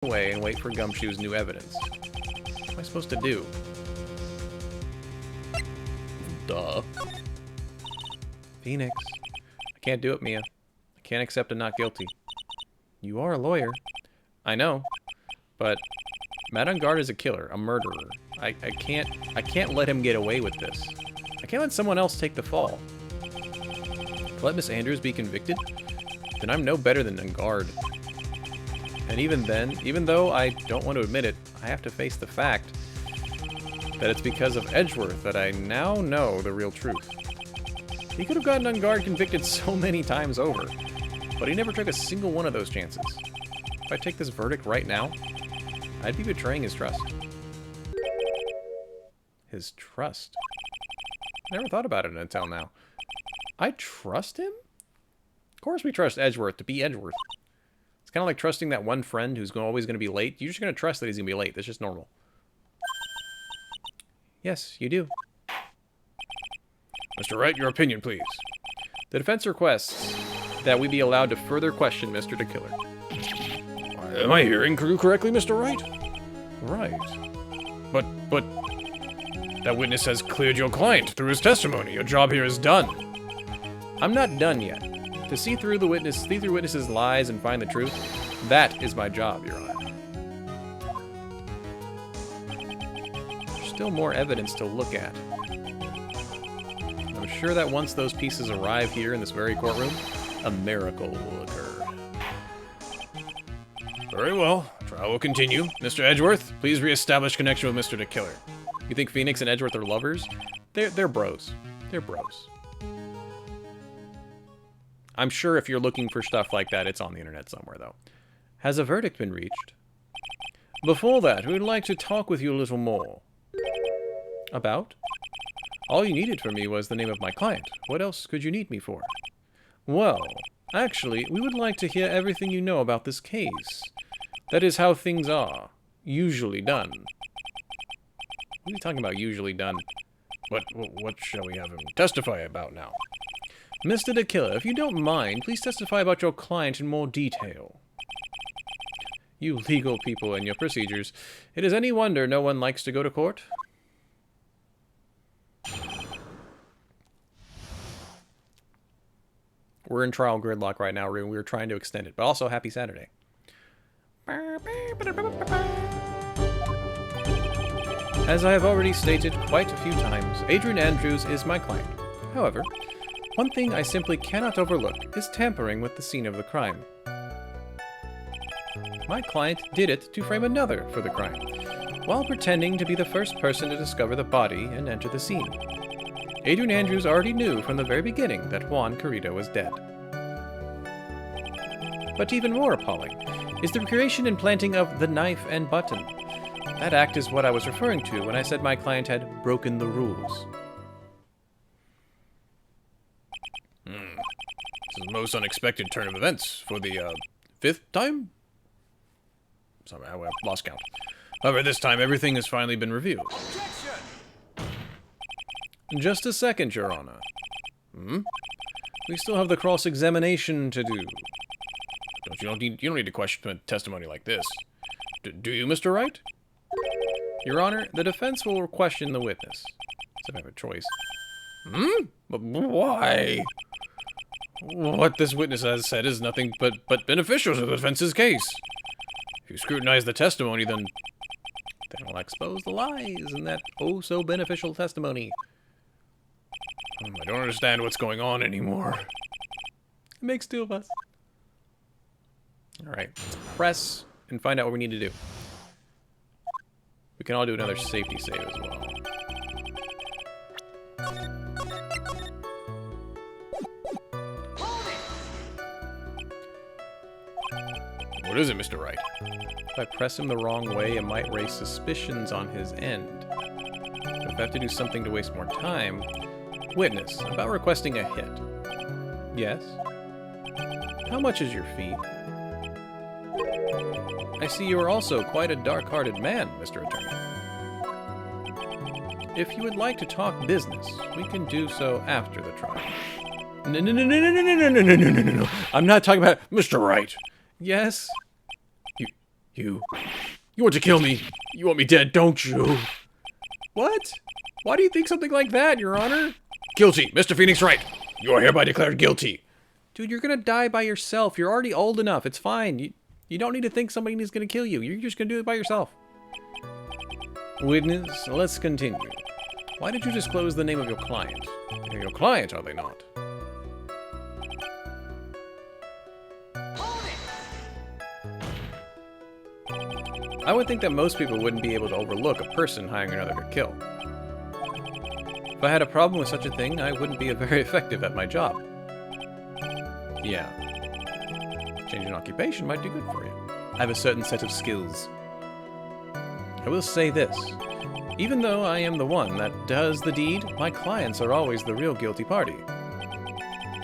away and wait for Gumshoe's new evidence. What am I supposed to do? Duh. Phoenix. I can't do it, Mia. I can't accept a not guilty. You are a lawyer. I know. But Madame Guard is a killer, a murderer. I can't let him get away with this. I can't let someone else take the fall. Let Miss Andrews be convicted? Then I'm no better than Guard. And even then, even though I don't want to admit it, I have to face the fact that it's because of Edgeworth that I now know the real truth. He could have gotten Ungard convicted so many times over, but he never took a single one of those chances. If I take this verdict right now, I'd be betraying his trust. His trust? I never thought about it until now. I trust him? Of course we trust Edgeworth to be Edgeworth. It's kind of like trusting that one friend who's always going to be late. You're just going to trust that he's going to be late. That's just normal. Yes, you do. Mr. Wright, your opinion, please. The defense requests that we be allowed to further question Mr. the Killer. Am I hearing you correctly, Mr. Wright? Right. But, that witness has cleared your client through his testimony. Your job here is done. I'm not done yet. To see through witnesses' lies and find the truth, that is my job, Your Honor. There's still more evidence to look at. I'm sure that once those pieces arrive here in this very courtroom, a miracle will occur. Very well. Trial will continue. Mr. Edgeworth, please reestablish connection with Mr. the Killer. You think Phoenix and Edgeworth are lovers? They're bros. They're bros. I'm sure if you're looking for stuff like that, it's on the internet somewhere, though. Has a verdict been reached? Before that, we'd like to talk with you a little more. About? All you needed from me was the name of my client. What else could you need me for? Well, actually, we would like to hear everything you know about this case. That is how things are. Usually done. What are you talking about, usually done? What shall we have him testify about now? Mr. the Killer, if you don't mind, please testify about your client in more detail. You legal people and your procedures. It is any wonder no one likes to go to court? We're in trial gridlock right now, we're trying to extend it, but also happy Saturday. As I have already stated quite a few times, Adrian Andrews is my client. However, one thing I simply cannot overlook is tampering with the scene of the crime. My client did it to frame another for the crime, while pretending to be the first person to discover the body and enter the scene. Adrian Andrews already knew from the very beginning that Juan Carrito was dead. But even more appalling is the creation and planting of the knife and button. That act is what I was referring to when I said my client had broken the rules. This is the most unexpected turn of events for the, 5th time? Sorry, I lost count. However, this time everything has finally been revealed. Objection! Just a second, Your Honor. We still have the cross-examination to do. You don't need to question a testimony like this. Do you, Mr. Wright? Your Honor, the defense will question the witness. So I have a choice. But why? What this witness has said is nothing but beneficial to the defense's case. If you scrutinize the testimony, then will expose the lies in that oh-so-beneficial testimony. I don't understand what's going on anymore. It makes two of us. Alright, let's press and find out what we need to do. We can all do another safety save as well. What is it, Mr. Wright? If I press him the wrong way, it might raise suspicions on his end. If I have to do something to waste more time... Witness, about requesting a hit. Yes? How much is your fee? I see you are also quite a dark-hearted man, Mr. Attorney. If you would like to talk business, we can do so after the trial. No. I'm not talking about Mr. Wright. Yes? You want to kill me? You want me dead, don't you? What? Why do you think something like that, Your Honor? Guilty, Mr. Phoenix Wright. You are hereby declared guilty. Dude, you're gonna die by yourself. You're already old enough. It's fine. You don't need to think somebody is gonna kill you. You're just gonna do it by yourself. Witness, let's continue. Why did you disclose the name of your client? They're your client, are they not? I would think that most people wouldn't be able to overlook a person hiring another to kill. If I had a problem with such a thing, I wouldn't be very effective at my job. Yeah. Changing occupation might do good for you. I have a certain set of skills. I will say this. Even though I am the one that does the deed, my clients are always the real guilty party.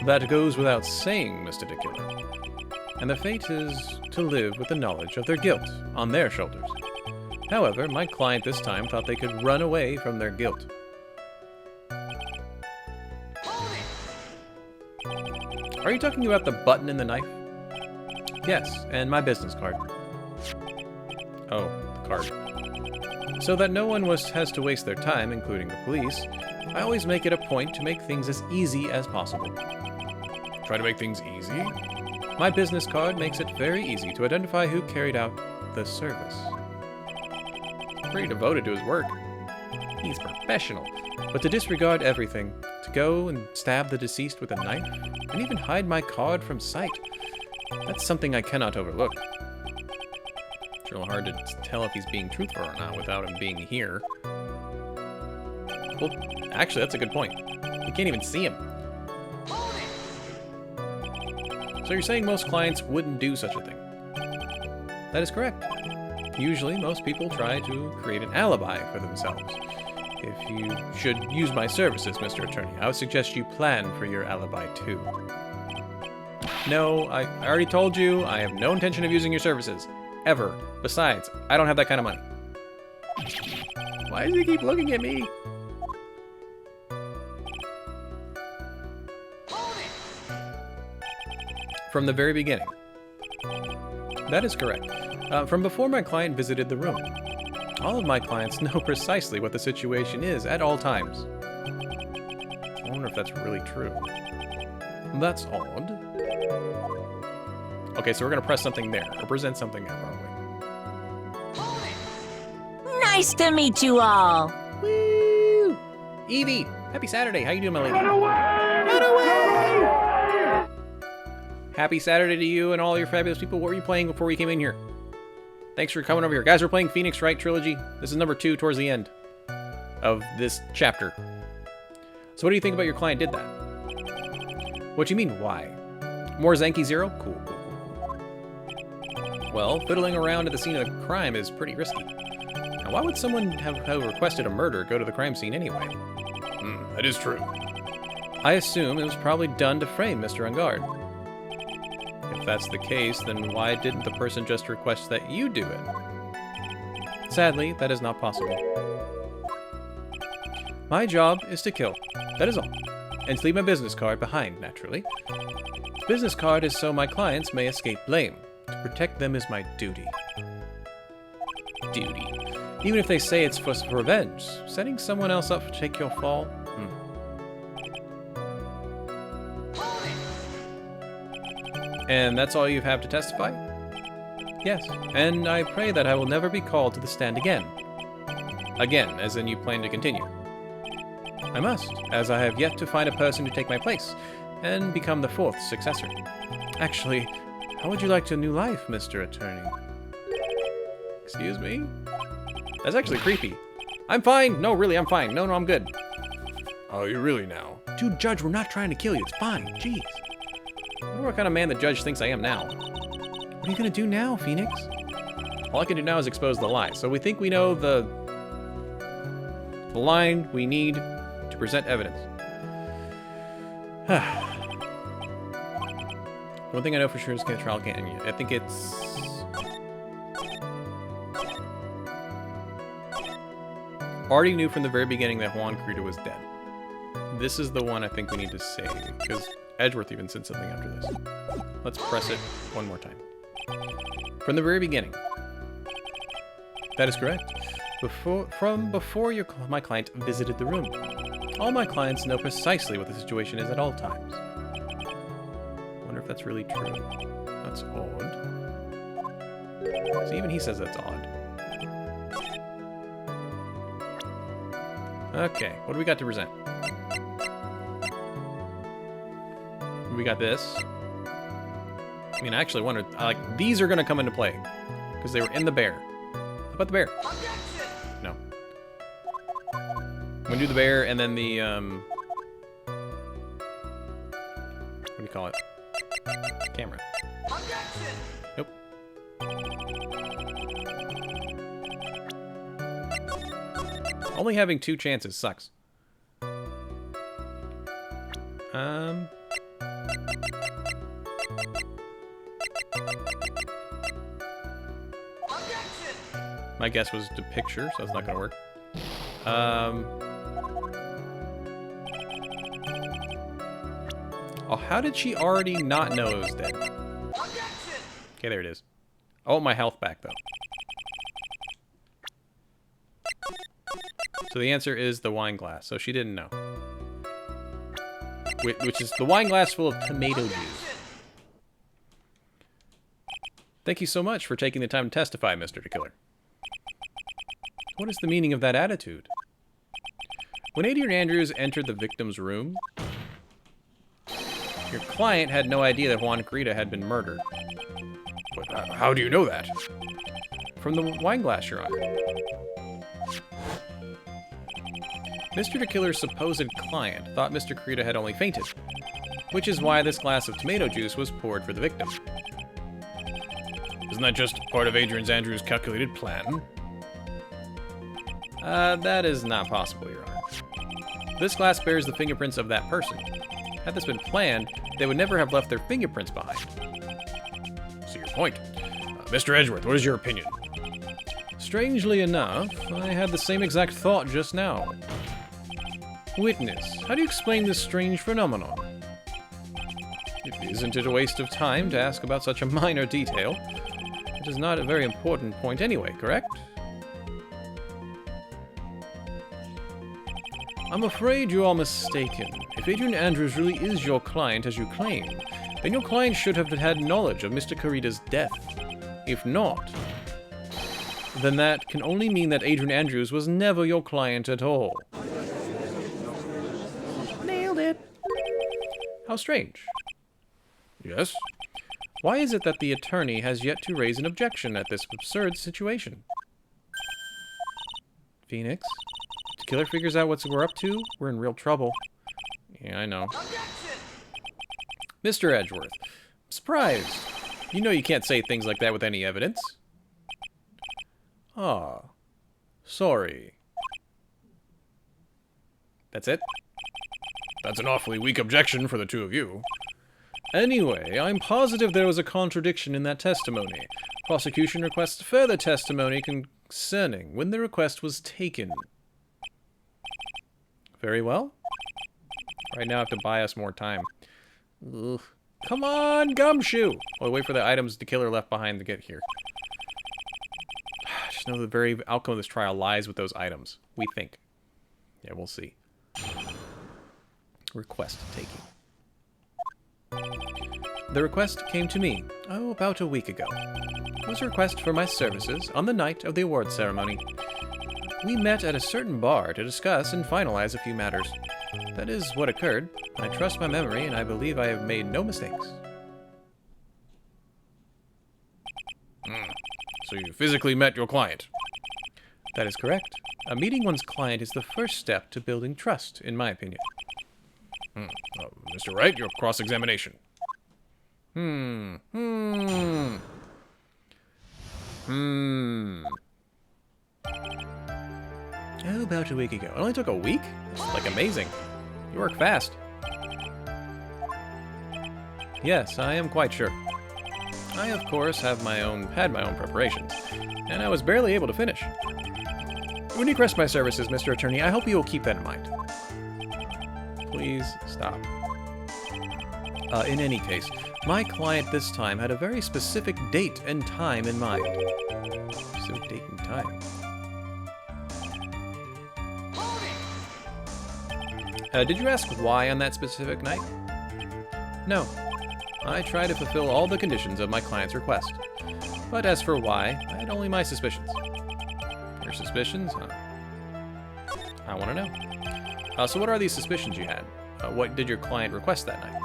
That goes without saying, Mr. Dickula. And the fate is to live with the knowledge of their guilt on their shoulders. However, my client this time thought they could run away from their guilt. Are you talking about the button in the knife? Yes, and my business card. Oh, the card. So that no one has to waste their time, including the police, I always make it a point to make things as easy as possible. Try to make things easy? My business card makes it very easy to identify who carried out the service. Pretty devoted to his work. He's professional. But to disregard everything, to go and stab the deceased with a knife, and even hide my card from sight, that's something I cannot overlook. It's real hard to tell if he's being truthful or not without him being here. Well, actually, that's a good point. You can't even see him. So you're saying most clients wouldn't do such a thing? That is correct. Usually, most people try to create an alibi for themselves. If you should use my services, Mr. Attorney, I would suggest you plan for your alibi too. No, I already told you, I have no intention of using your services. Ever. Besides, I don't have that kind of money. Why does he keep looking at me? From the very beginning. That is correct. From before my client visited the room. All of my clients know precisely what the situation is at all times. I wonder if that's really true. That's odd. Okay, so we're gonna press something there, or present something there, probably. Nice to meet you all. Woo! Evie, happy Saturday. How you doing, my lady? Run away! Run away! Happy Saturday to you and all your fabulous people. What were you playing before we came in here? Thanks for coming over here. Guys, we're playing Phoenix Wright Trilogy. This is number 2 towards the end of this chapter. So what do you think about your client did that? What do you mean, why? More Zenki Zero? Cool, cool, cool. Well, fiddling around at the scene of the crime is pretty risky. Now, why would someone have requested a murder go to the crime scene anyway? That is true. I assume it was probably done to frame Mr. Ungard. If that's the case, then why didn't the person just request that you do it? Sadly, that is not possible. My job is to kill. That is all. And to leave my business card behind, naturally. The business card is so my clients may escape blame. To protect them is my duty. Duty. Even if they say it's for revenge, setting someone else up to take your fall? And that's all you have to testify? Yes, and I pray that I will never be called to the stand again. Again, as in you plan to continue. I must, as I have yet to find a person to take my place, and become the 4th successor. Actually, how would you like a new life, Mr. Attorney? Excuse me? That's actually creepy. I'm fine! No, really, I'm fine. No, I'm good. Oh, you're really now? Dude, Judge, we're not trying to kill you. It's fine. Jeez. I wonder what kind of man the judge thinks I am now. What are you gonna do now, Phoenix? All I can do now is expose the lie. So we think we know the line we need to present evidence. One thing I know for sure is the trial can't end yet. I think it's... Already knew from the very beginning that Juan Crito was dead. This is the one I think we need to save, because Edgeworth even said something after this. Let's press it one more time. From the very beginning, That is correct. Before my client visited the room. All my clients know precisely what the situation is at all times. Wonder if that's really true. That's odd. So even he says that's odd. Okay, what do we got to present? We got this. I mean, I actually wondered, like, these are going to come into play. Because they were in the bear. How about the bear? No. I'm going to do the bear and then the, what do you call it? Camera. Nope. Only having 2 chances sucks. My guess was the picture, so that's not gonna work. Oh, how did she already not know it was dead? Okay, there it is. Oh, my health back, though. So the answer is the wine glass, so she didn't know. Which is the wine glass full of tomato juice. Thank you so much for taking the time to testify, Mr. DeKiller. What is the meaning of that attitude? When Adrian Andrews entered the victim's room, your client had no idea that Juan Carita had been murdered. But how do you know that? From the wine glass, Your Honor. Mr. DeKiller's supposed client thought Mr. Carita had only fainted, which is why this glass of tomato juice was poured for the victim. Isn't that just part of Adrian Andrews' calculated plan? That is not possible, Your Honor. This glass bears the fingerprints of that person. Had this been planned, they would never have left their fingerprints behind. See your point. Mr. Edgeworth, what is your opinion? Strangely enough, I had the same exact thought just now. Witness, how do you explain this strange phenomenon? Isn't it a waste of time to ask about such a minor detail? It is not a very important point anyway, correct? I'm afraid you are mistaken. If Adrian Andrews really is your client as you claim, then your client should have had knowledge of Mr. Carita's death. If not, then that can only mean that Adrian Andrews was never your client at all. Nailed it. How strange. Yes? Why is it that the attorney has yet to raise an objection at this absurd situation? Phoenix? If the killer figures out what we're up to, we're in real trouble. Yeah, I know. Objection! Mr. Edgeworth, I'm surprised. You know you can't say things like that with any evidence. Ah, sorry. That's it? That's an awfully weak objection for the two of you. Anyway, I'm positive there was a contradiction in that testimony. Prosecution requests further testimony concerning when the request was taken. Very well. Right now I have to buy us more time. Ugh. Come on, Gumshoe! I'll wait for the items the killer left behind to get here. Just know the very outcome of this trial lies with those items. We think. Yeah, we'll see. Request taking. The request came to me, about a week ago. It was a request for my services on the night of the award ceremony. We met at a certain bar to discuss and finalize a few matters. That is what occurred. I trust my memory, and I believe I have made no mistakes. So you physically met your client? That is correct. Meeting one's client is the first step to building trust, in my opinion. Mr. Wright, your cross-examination. About a week ago. It only took a week? That's, like, amazing. You work fast. Yes, I am quite sure. I, of course, had my own preparations, and I was barely able to finish. When you request my services, Mr. Attorney, I hope you will keep that in mind. Please stop. In any case, My client this time had a very specific date and time in mind. Specific date and time. Did you ask why on that specific night? No. I tried to fulfill all the conditions of my client's request. But as for why, I had only my suspicions. Your suspicions? I want to know. So what are these suspicions you had? What did your client request that night?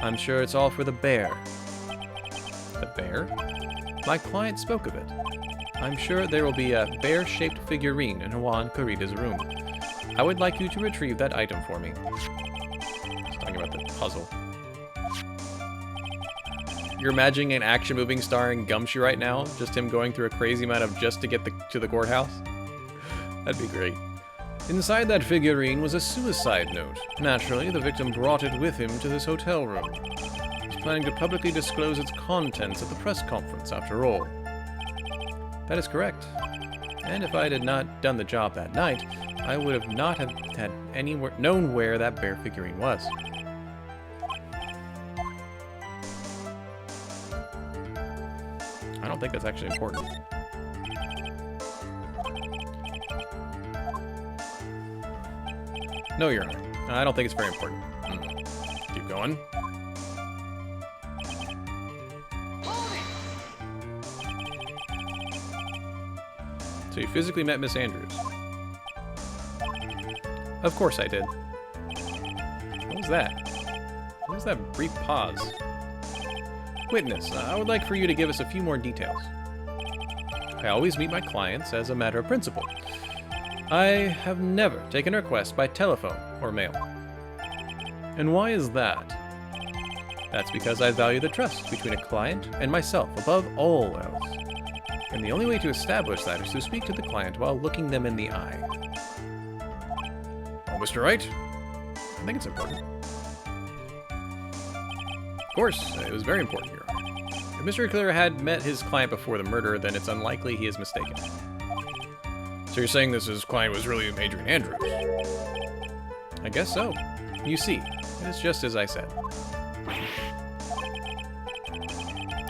I'm sure it's all for the bear. The bear? My client spoke of it. I'm sure there will be a bear-shaped figurine in Juan Carita's room. I would like you to retrieve that item for me. He's talking about the puzzle. You're imagining an action movie starring Gumshoe right now? Just him going through a crazy amount of just to get to the courthouse? That'd be great. Inside that figurine was a suicide note. Naturally, the victim brought it with him to his hotel room. He was planning to publicly disclose its contents at the press conference, after all. That is correct. And if I had not done the job that night, I would have not have had known where that bear figurine was. I don't think that's actually important. No, Your Honor. I don't think it's very important. Keep going. So you physically met Miss Andrews? Of course I did. What was that? What was that brief pause? Witness, I would like for you to give us a few more details. I always meet my clients as a matter of principle. I have never taken a request by telephone or mail. And why is that? That's because I value the trust between a client and myself above all else. And the only way to establish that is to speak to the client while looking them in the eye. Oh, Mr. Wright? I think it's important. Of course, it was very important, Your Honor. If Mr. Clear had met his client before the murder, then it's unlikely he is mistaken. So you're saying this his client was really Adrian Andrews? I guess so. You see, it is just as I said.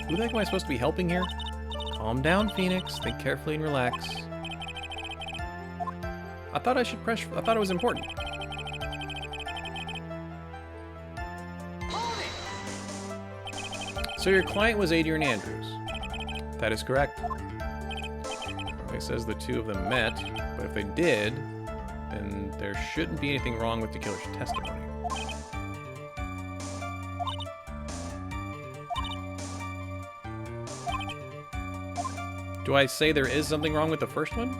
Who the heck am I supposed to be helping here? Calm down, Phoenix. Think carefully and relax. I thought I thought it was important. So your client was Adrian Andrews. That is correct. It says the two of them met, but if they did, then there shouldn't be anything wrong with the killer's testimony. Do I say there is something wrong with the first one?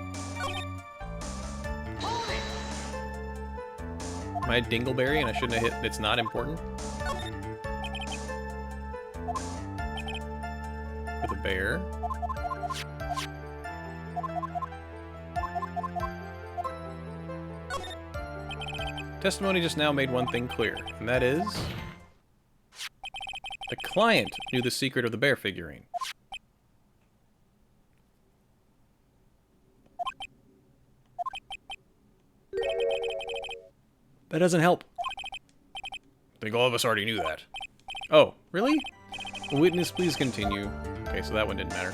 Am I a dingleberry and I shouldn't have hit it's not important? For the bear. Testimony just now made one thing clear, and that is the client knew the secret of the bear figurine. That doesn't help. I think all of us already knew that. Oh, really? Witness, please continue. Okay, so that one didn't matter.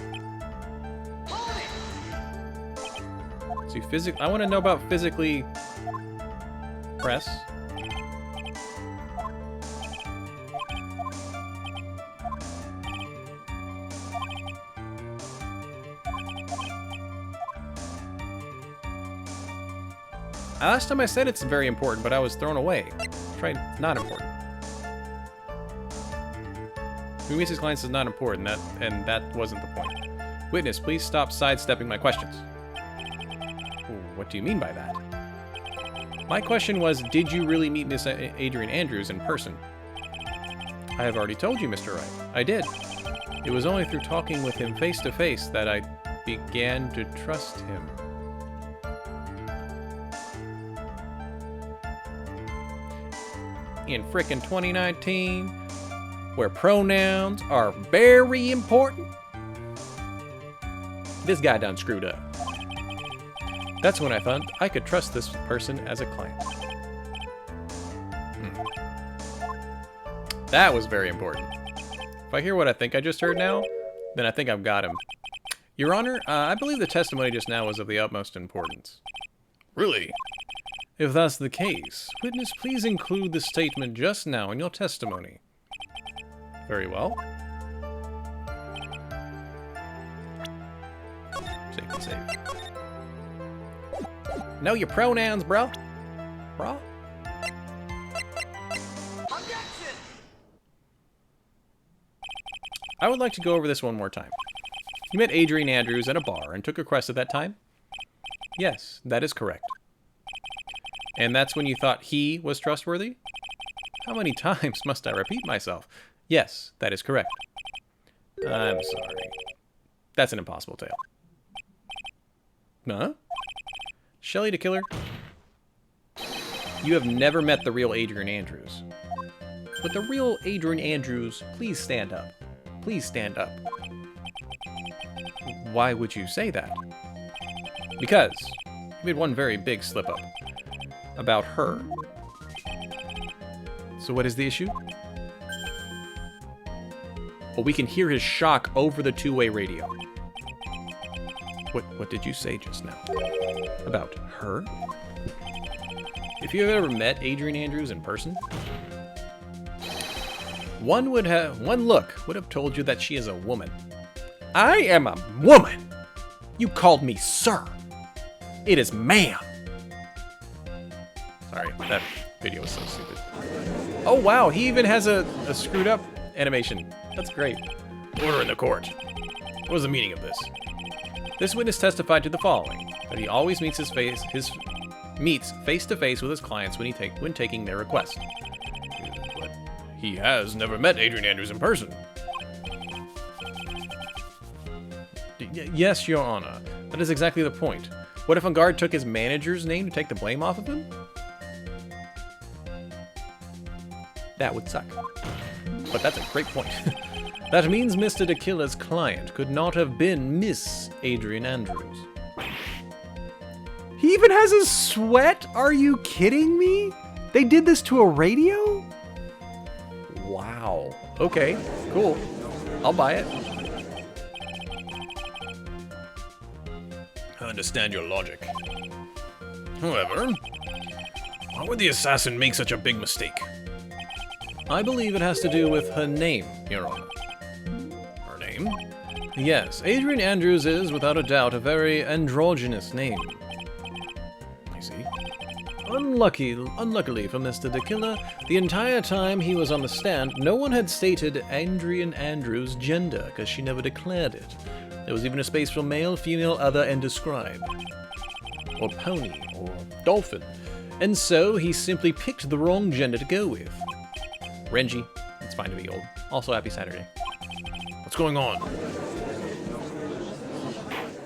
See, I want to know about physically press. Last time I said it's very important, but I was thrown away. Try not important. Who meets his clients is not important, and that wasn't the point. Witness, please stop sidestepping my questions. Ooh, what do you mean by that? My question was, did you really meet Miss Adrian Andrews in person? I have already told you, Mr. Wright. I did. It was only through talking with him face to face that I began to trust him. In frickin' 2019, where pronouns are very important, this guy done screwed up. That's when I thought I could trust this person as a client. That was very important. If I hear what I think I just heard now, then I think I've got him. Your Honor, I believe the testimony just now was of the utmost importance. Really? If that's the case, witness, please include the statement just now in your testimony. Very well. Safety save. Know your pronouns, bro. Bro? I would like to go over this one more time. You met Adrian Andrews at a bar and took a request at that time? Yes, that is correct. And that's when you thought he was trustworthy? How many times must I repeat myself? Yes, that is correct. I'm sorry. That's an impossible tale. Huh? Shelley the Killer? You have never met the real Adrian Andrews. But the real Adrian Andrews, please stand up. Please stand up. Why would you say that? Because you made one very big slip-up. About her. So what is the issue? Well, we can hear his shock over the two-way radio. What did you say just now? About her? If you have ever met Adrian Andrews in person, one look would have told you that she is a woman. I am a woman! You called me sir. It is ma'am. Sorry, that video was so stupid. Oh wow, he even has a screwed up animation. That's great. Order in the court. What was the meaning of this? This witness testified to the following: that he always meets meets face to face with his clients when taking their request. But he has never met Adrian Andrews in person. Yes, Your Honor. That is exactly the point. What if a guard took his manager's name to take the blame off of him? That would suck. But that's a great point. That means Mr. DeKiller's client could not have been Miss Adrian Andrews. He even has a sweat? Are you kidding me? They did this to a radio? Wow. Okay, cool. I'll buy it. I understand your logic. However, why would the assassin make such a big mistake? I believe it has to do with her name, Your Honor. Her name? Yes, Adrian Andrews is, without a doubt, a very androgynous name. I see. Unluckily for Mr. DeKiller, the entire time he was on the stand, no one had stated Adrian Andrews' gender, because she never declared it. There was even a space for male, female, other, and describe. Or pony, or dolphin. And so, he simply picked the wrong gender to go with. Renji, it's fine to be old. Also, happy Saturday. What's going on?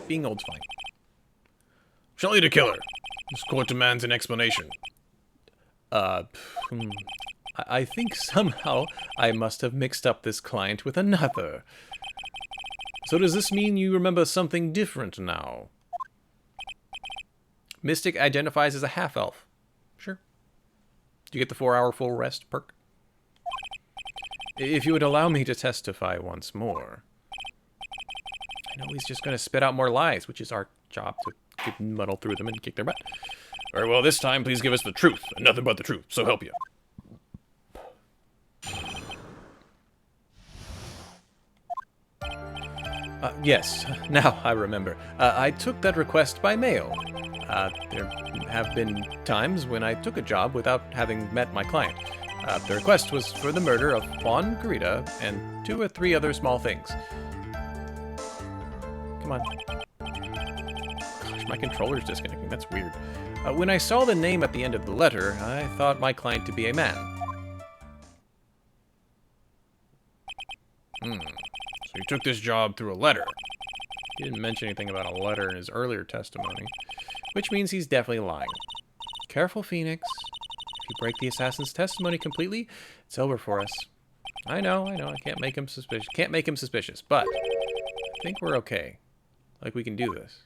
Being old's fine. Shelley the Killer. This court demands an explanation. I think somehow I must have mixed up this client with another. So does this mean you remember something different now? Mystic identifies as a half-elf. Sure. Do you get the 4-hour full rest perk? If you would allow me to testify once more. I know he's just going to spit out more lies, which is our job to muddle through them and kick their butt. Very well, this time please give us the truth, and nothing but the truth, so help you. Yes, now I remember. I took that request by mail. There have been times when I took a job without having met my client. The request was for the murder of Juan Garita and 2 or 3 other small things. Come on. Gosh, my controller's disconnecting. That's weird. When I saw the name at the end of the letter, I thought my client to be a man. So he took this job through a letter. He didn't mention anything about a letter in his earlier testimony, which means he's definitely lying. Careful, Phoenix. If you break the assassin's testimony completely, it's over for us. I know, I can't make him suspicious. But I think we're okay. Like, we can do this.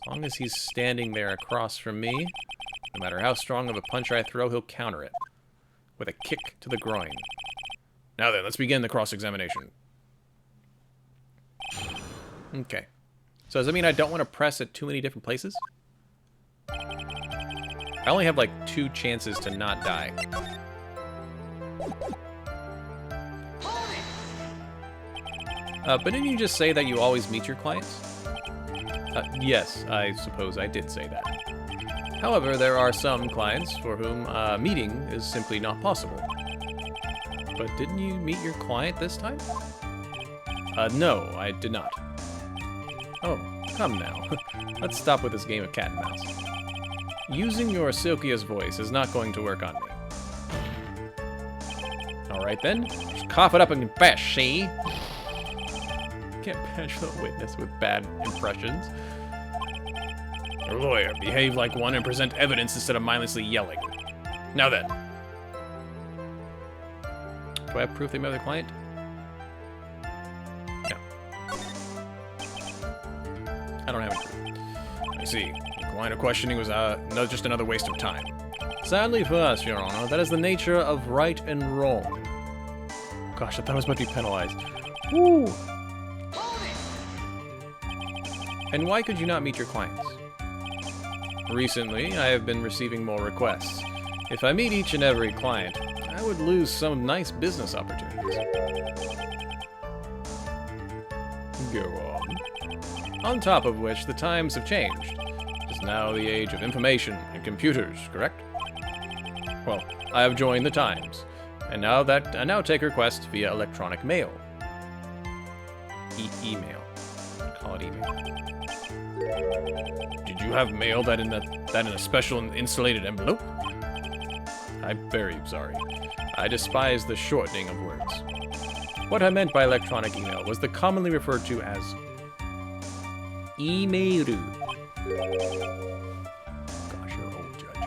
As long as he's standing there across from me, no matter how strong of a punch I throw, he'll counter it. With a kick to the groin. Now then, let's begin the cross-examination. Okay. So does that mean I don't want to press at too many different places? I only have like 2 chances to not die. But didn't you just say that you always meet your clients? Yes, I suppose I did say that. However, there are some clients for whom meeting is simply not possible. But didn't you meet your client this time? No, I did not. Oh, come now. Let's stop with this game of cat and mouse. Using your silkiest voice is not going to work on me. Alright then, just cough it up and confess, see? Can't punish the witness with bad impressions. Your lawyer, behave like one and present evidence instead of mindlessly yelling. Now then. Do I have proof they met their client? No. I don't have any proof. I see. The line of questioning was just another waste of time. Sadly for us, Your Honor, that is the nature of right and wrong. Gosh, I thought I was about to be penalized. Woo! And why could you not meet your clients? Recently, I have been receiving more requests. If I meet each and every client, I would lose some nice business opportunities. Go on. On top of which, the times have changed. It is now the age of information and computers, correct? Well, I have joined the times, and I now take requests via electronic mail. Email. Call it email. Did you have mail that in a special insulated envelope? I'm very sorry. I despise the shortening of words. What I meant by electronic email was the commonly referred to as email. Gosh, you're an old judge.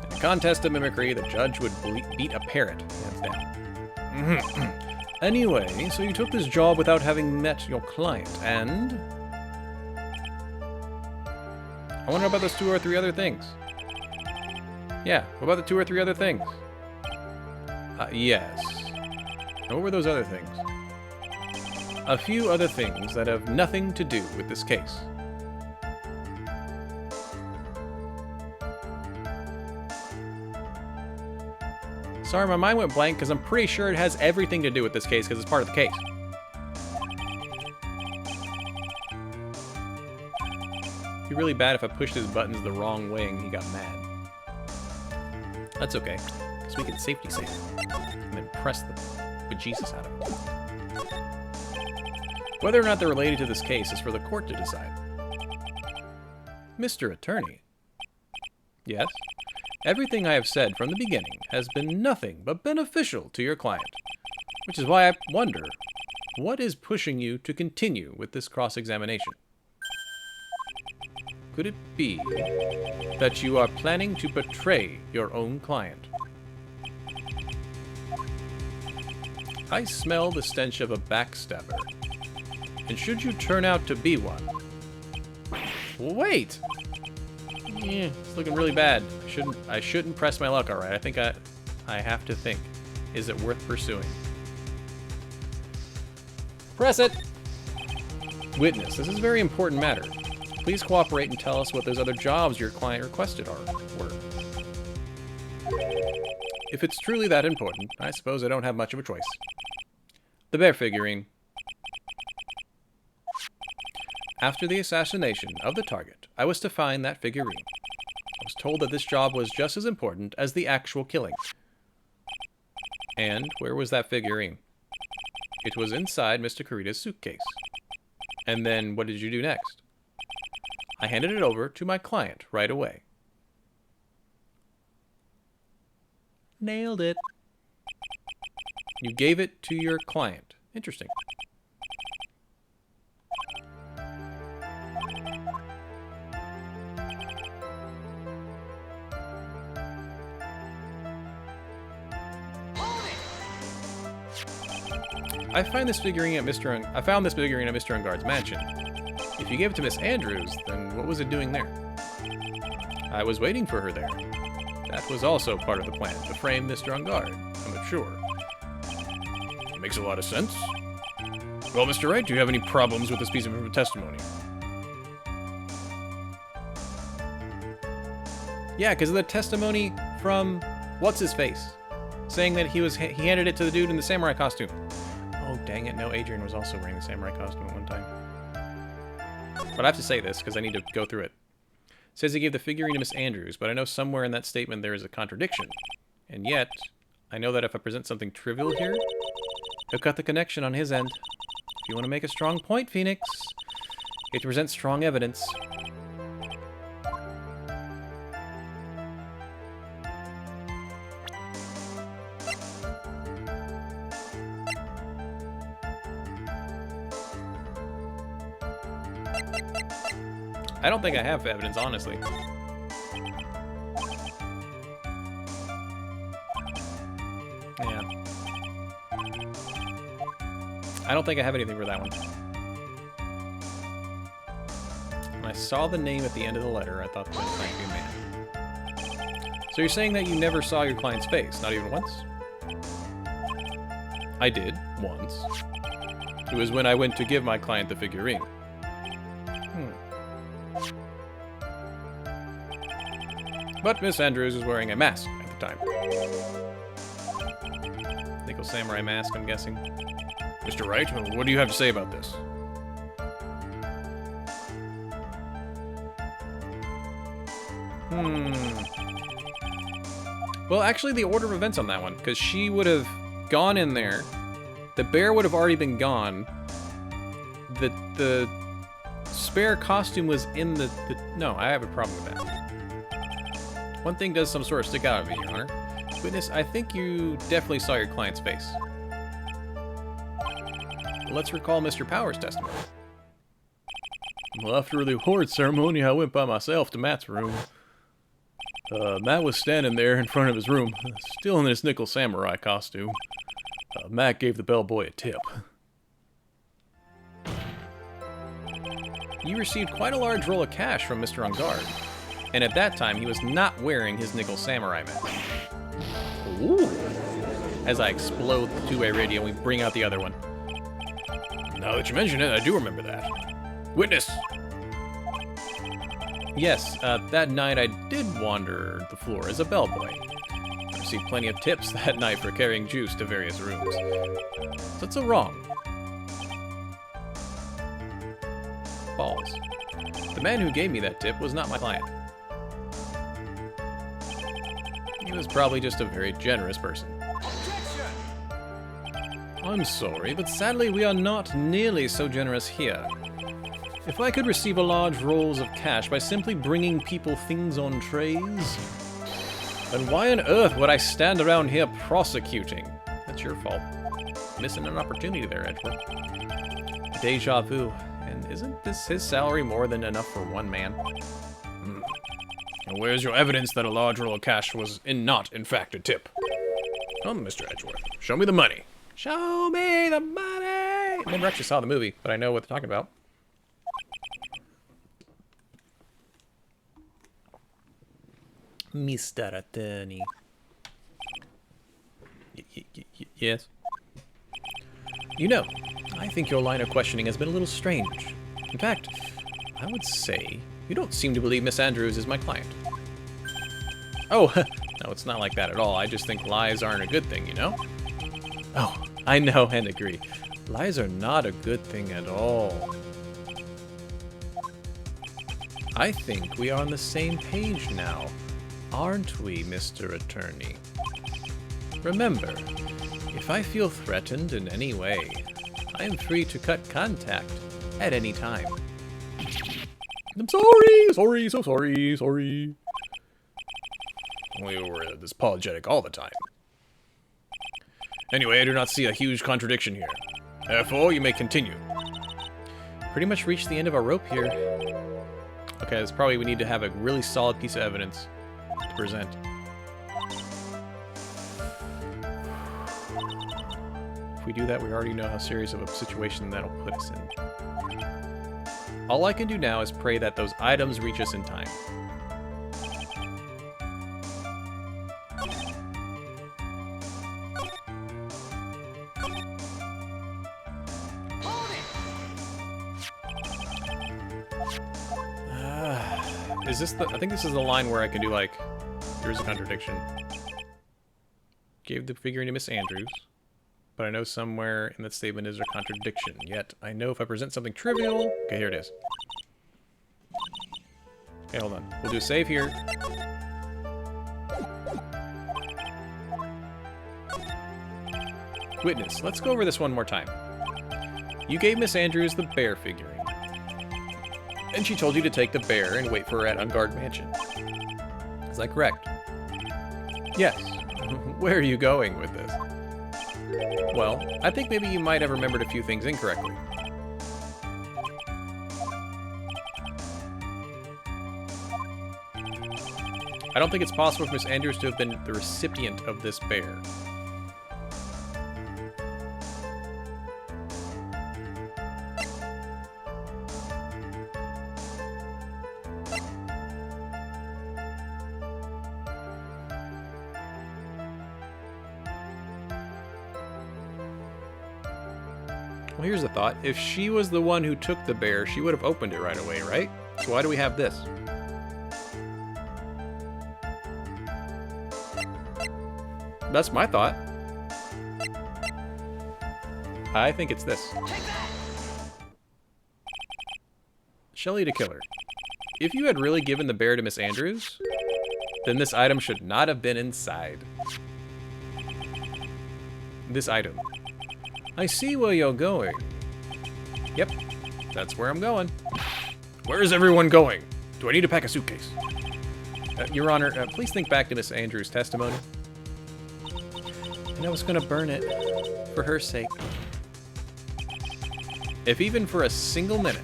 In a contest of mimicry, the judge would beat a parrot, hands down. Anyway, so you took this job without having met your client, and... I wonder about those 2 or 3 other things. Yeah, what about the 2 or 3 other things? Yes. And what were those other things? A few other things that have nothing to do with this case. Sorry, my mind went blank because I'm pretty sure it has everything to do with this case because it's part of the case. It'd be really bad if I pushed his buttons the wrong way and he got mad. That's okay, because we can safety save it and then press the bejesus out of it. Whether or not they're related to this case is for the court to decide. Mr. Attorney. Yes? Everything I have said from the beginning has been nothing but beneficial to your client, which is why I wonder, what is pushing you to continue with this cross-examination? Could it be that you are planning to betray your own client? I smell the stench of a backstabber, and should you turn out to be one... Wait! It's looking really bad. I shouldn't press my luck, alright. I think I have to think. Is it worth pursuing? Press it! Witness, this is a very important matter. Please cooperate and tell us what those other jobs your client requested were. If it's truly that important, I suppose I don't have much of a choice. The bear figurine. After the assassination of the target, I was to find that figurine. I was told that this job was just as important as the actual killing. And where was that figurine? It was inside Mr. Kurita's suitcase. And then what did you do next? I handed it over to my client right away. Nailed it. You gave it to your client. Interesting. I found this figurine at Mr. Ungard's mansion. If you gave it to Miss Andrews, then what was it doing there? I was waiting for her there. That was also part of the plan, to frame Mr. Ungard, I'm sure. makes a lot of sense. Well, Mr. Wright, do you have any problems with this piece of testimony? Yeah, because of the testimony from what's-his-face, saying that he handed it to the dude in the samurai costume. Oh, dang it, no, Adrian was also wearing the samurai costume at one time. But I have to say this, because I need to go through it. It says he gave the figurine to Miss Andrews, but I know somewhere in that statement there is a contradiction. And yet, I know that if I present something trivial here, he'll cut the connection on his end. If you want to make a strong point, Phoenix, you have to present strong evidence. I don't think I have evidence, honestly. Yeah. I don't think I have anything for that one. When I saw the name at the end of the letter, I thought that was might be a man. So you're saying that you never saw your client's face, not even once? I did, once. It was when I went to give my client the figurine. But Miss Andrews was wearing a mask at the time. Nickel samurai mask, I'm guessing. Mr. Wright, what do you have to say about this? Well, actually, the order of events on that one, because she would have gone in there, the bear would have already been gone, the spare costume was in the... No, I have a problem with that. One thing does some sort of stick out at me, Your Honor. Witness, I think you definitely saw your client's face. Let's recall Mr. Power's testimony. Well, after the award ceremony, I went by myself to Matt's room. Matt was standing there in front of his room, still in his nickel samurai costume. Matt gave the bellboy a tip. You received quite a large roll of cash from Mr. Ungard, and at that time he was not wearing his nickel samurai mask. Ooh! As I explode the two-way radio, we bring out the other one. Now that you mention it, I do remember that. Witness! Yes, that night I did wander the floor as a bellboy. I received plenty of tips that night for carrying juice to various rooms. So it's so wrong. Balls. The man who gave me that tip was not my client. He was probably just a very generous person. I'm sorry, but sadly we are not nearly so generous here. If I could receive a large rolls of cash by simply bringing people things on trays, then why on earth would I stand around here prosecuting? That's your fault. Missing an opportunity there, Edward. Deja vu. And isn't this his salary more than enough for one man? And where's your evidence that a large roll of cash was not, in fact, a tip? Come, Mr. Edgeworth, show me the money. Show me the money! I never actually saw the movie, but I know what they're talking about. Mr. Attorney. Yes? You know, I think your line of questioning has been a little strange. In fact, I would say you don't seem to believe Miss Andrews is my client. Oh, no, it's not like that at all. I just think lies aren't a good thing, you know? Oh, I know and agree. Lies are not a good thing at all. I think we are on the same page now, aren't we, Mr. Attorney? Remember, if I feel threatened in any way, I am free to cut contact at any time. I'm sorry, so sorry. We were this apologetic all the time. Anyway, I do not see a huge contradiction here. Therefore, you may continue. Pretty much reached the end of our rope here. Okay, that's probably we need to have a really solid piece of evidence to present. If we do that, we already know how serious of a situation that'll put us in. All I can do now is pray that those items reach us in time. Is this the... I think this is the line where I can do, like... Here's a contradiction. Gave the figurine to Miss Andrews. But I know somewhere in that statement is a contradiction. Yet, I know if I present something trivial... Okay, here it is. Okay, hold on. We'll do a save here. Witness, let's go over this one more time. You gave Miss Andrews the bear figurine. And she told you to take the bear and wait for her at Unguard Mansion. Is that correct? Yes. Where are you going with this? Well, I think maybe you might have remembered a few things incorrectly. I don't think it's possible for Miss Andrews to have been the recipient of this bear. Well, here's the thought. If she was the one who took the bear, she would have opened it right away, right? So why do we have this? That's my thought. I think it's this. Shelley the Killer. If you had really given the bear to Miss Andrews, then this item should not have been inside. This item. I see where you're going. Yep, that's where I'm going. Where is everyone going? Do I need to pack a suitcase? Your Honor, please think back to Miss Andrews' testimony. And I was gonna burn it, for her sake. If even for a single minute,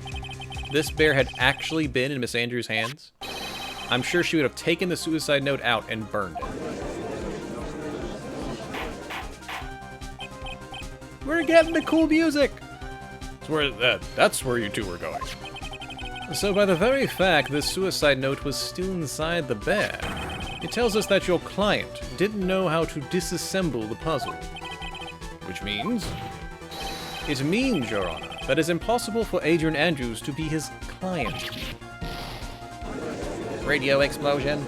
this bear had actually been in Miss Andrews' hands, I'm sure she would have taken the suicide note out and burned it. We're getting the cool music! That's where you two were going. So by the very fact this suicide note was still inside the bear, it tells us that your client didn't know how to disassemble the puzzle. Which means... It means, Your Honor, that it's impossible for Adrian Andrews to be his client. Radio explosion.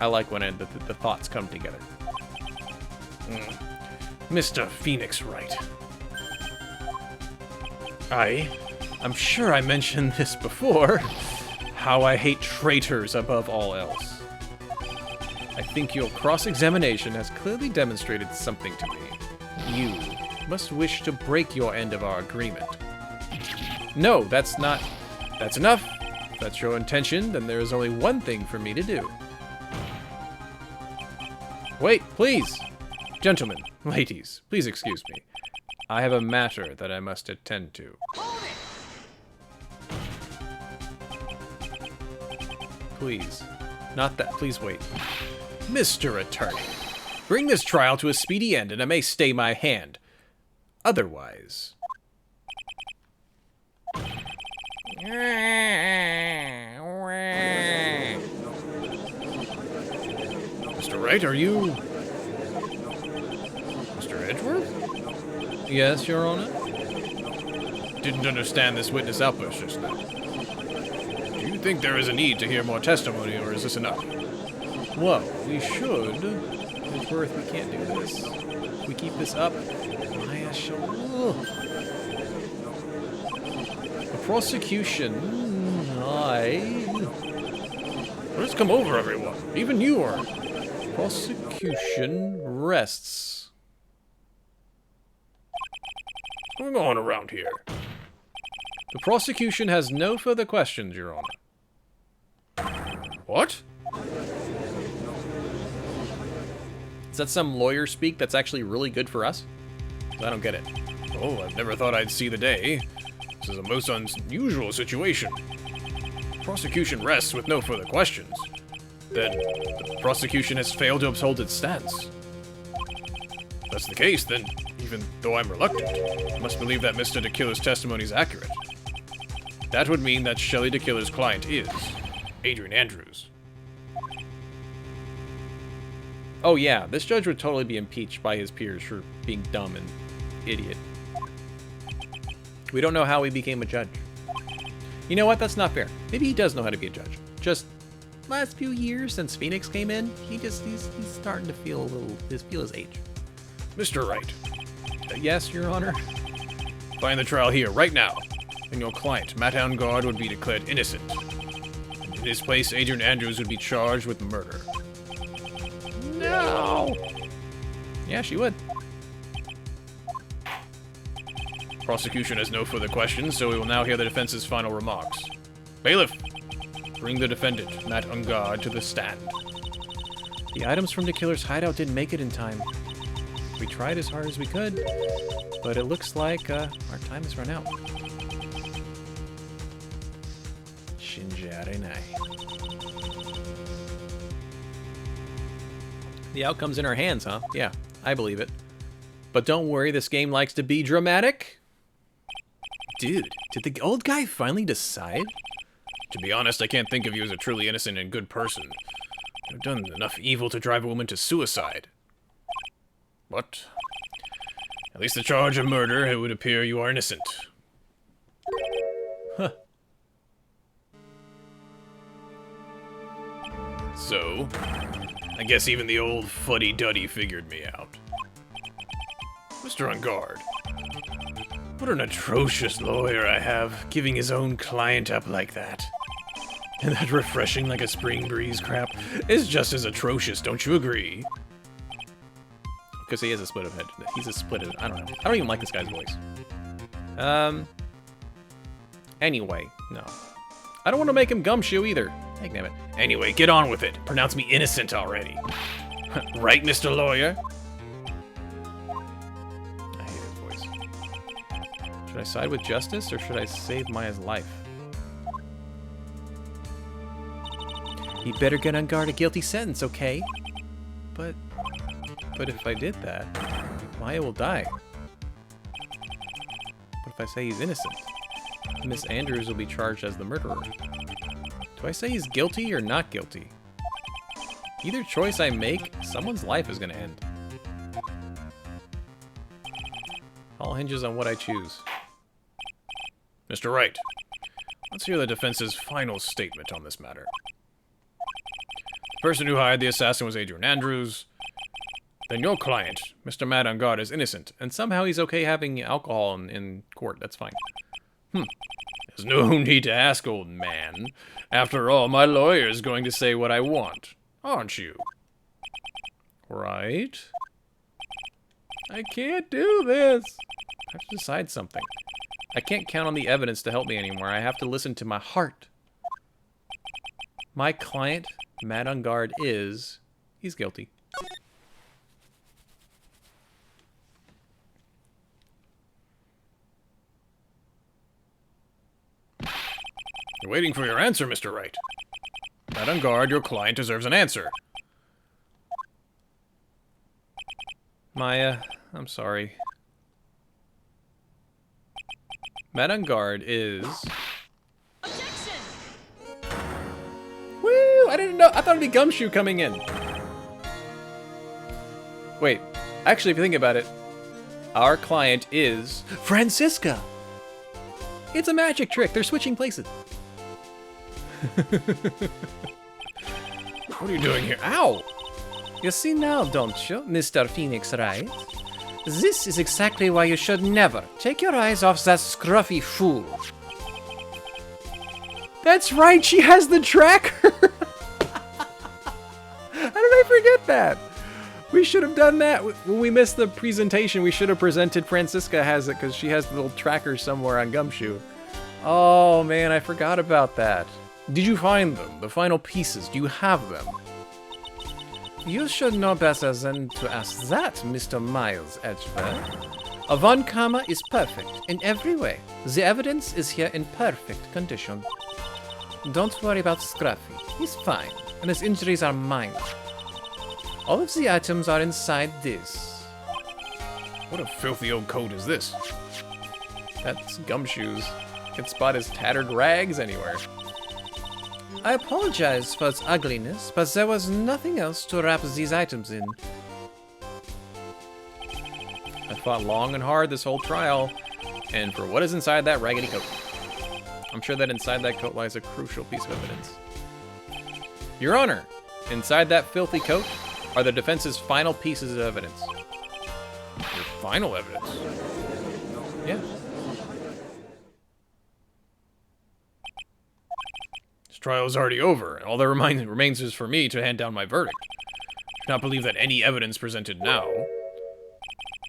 I like when the thoughts come together. Mr. Phoenix Wright. I'm sure I mentioned this before. How I hate traitors above all else. I think your cross-examination has clearly demonstrated something to me. You must wish to break your end of our agreement. No, that's enough. If that's your intention, then there is only one thing for me to do. Wait, please! Gentlemen, ladies, please excuse me. I have a matter that I must attend to. Please. Not that. Please wait. Mr. Attorney, bring this trial to a speedy end and I may stay my hand. Otherwise... Mr. Wright, are you... Mr. Edgeworth? Yes, Your Honor? Didn't understand this witness outburst just now. Do you think there is a need to hear more testimony, or is this enough? Well, we should. Edgeworth, we can't do this. If we keep this up, Maya shall... The prosecution... Let's come over, everyone. Even you are... Prosecution rests. What's going on around here? The prosecution has no further questions, Your Honor. What? Is that some lawyer speak that's actually really good for us? I don't get it. Oh, I've never thought I'd see the day. This is a most unusual situation. Prosecution rests with no further questions. Then the prosecution has failed to uphold its stance. If that's the case, then, even though I'm reluctant, I must believe that Mr. DeKiller's testimony is accurate. That would mean that Shelley DeKiller's client is Adrian Andrews. Oh yeah, this judge would totally be impeached by his peers for being dumb and idiot. We don't know how he became a judge. You know what? That's not fair. Maybe he does know how to be a judge. Just last few years since Phoenix came in, he's starting to feel his age. Mr. Wright, Yes, Your Honor. find the trial here, right now. And your client, Matt Angard, would be declared innocent. In his place, Adrian Andrews would be charged with murder. No! Yeah, she would. Prosecution has no further questions, so we will now hear the defense's final remarks. Bailiff, bring the defendant, Matt Angard, to the stand. The items from the killer's hideout didn't make it in time. We tried as hard as we could, but it looks like our time has run out. The outcome's in our hands, huh? Yeah, I believe it. But don't worry, this game likes to be dramatic. Dude, did the old guy finally decide? To be honest, I can't think of you as a truly innocent and good person. You've done enough evil to drive a woman to suicide. But at least the charge of murder, it would appear you are innocent. Huh. So, I guess even the old fuddy-duddy figured me out. Mr. Angard, what an atrocious lawyer I have, giving his own client up like that. And that refreshing like a spring breeze crap is just as atrocious, don't you agree? Because he has a split of head. He's a split of... I don't know. I don't even like this guy's voice. Anyway, no. I don't want to make him gumshoe either. Damn it. Anyway, get on with it. Pronounce me innocent already. Right, Mr. Lawyer? I hate his voice. Should I side with justice or should I save Maya's life? You better get on guard a guilty sentence, okay? But if I did that, Maya will die. But if I say he's innocent, Miss Andrews will be charged as the murderer. Do I say he's guilty or not guilty? Either choice I make, someone's life is gonna end. All hinges on what I choose. Mr. Wright, let's hear the defense's final statement on this matter. The person who hired the assassin was Adrian Andrews. Then your client, Mr. Matt Angard, is innocent, And somehow he's okay having alcohol in court. That's fine. There's no need to ask, old man. After all, my lawyer's going to say what I want, aren't you? Right? I can't do this. I have to decide something. I can't count on the evidence to help me anymore. I have to listen to my heart. My client, Matt Angard, he's guilty. You're waiting for your answer, Mr. Wright. Matt Angard, your client deserves an answer. Maya, I'm sorry. Matt Angard is... Objection! Woo! I didn't know. I thought it'd be Gumshoe coming in. Wait. Actually, if you think about it, our client is Francisca. It's a magic trick. They're switching places. What are you doing here? Ow! You see now, don't you, Mr. Phoenix Wright? This is exactly why you should never take your eyes off that scruffy fool. That's right, she has the tracker! How did I forget that? We should have done that. When we missed the presentation, we should have presented Francisca has it because she has the little tracker somewhere on Gumshoe. Oh man, I forgot about that. Did you find them? The final pieces, do you have them? You should know better than to ask that, Mr. Miles Edgeworth. A Von Karma is perfect in every way. The evidence is here in perfect condition. Don't worry about Scruffy. He's fine, and his injuries are minor. All of the items are inside this. What a filthy old coat is this? That's Gumshoes. You can spot his tattered rags anywhere. I apologize for its ugliness, but there was nothing else to wrap these items in. I fought long and hard this whole trial and for what is inside that raggedy coat. I'm sure that inside that coat lies a crucial piece of evidence. Your Honor, inside that filthy coat are the defense's final pieces of evidence. Your final evidence? Yeah. This trial is already over, and all that remains is for me to hand down my verdict. I do not believe that any evidence presented now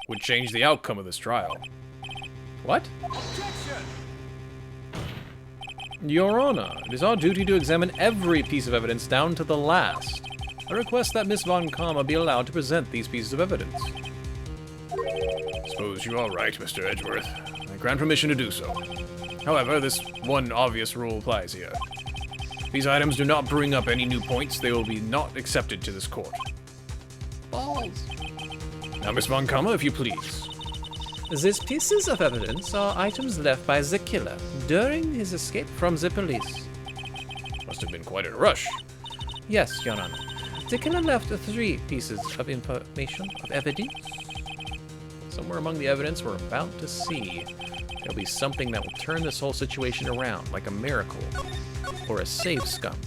would change the outcome of this trial. What? Your Honor, it is our duty to examine every piece of evidence down to the last. I request that Miss Von Karma be allowed to present these pieces of evidence. Suppose you are right, Mr. Edgeworth. I grant permission to do so. However, this one obvious rule applies here. If these items do not bring up any new points, they will be not accepted to this court. Balls. Now, Miss Von Karma, if you please. These pieces of evidence are items left by the killer during his escape from the police. Must have been quite a rush. Yes, Your Honor. The killer left 3 pieces of information, of evidence. Somewhere among the evidence we're about to see, there'll be something that will turn this whole situation around, like a miracle, or a save scum.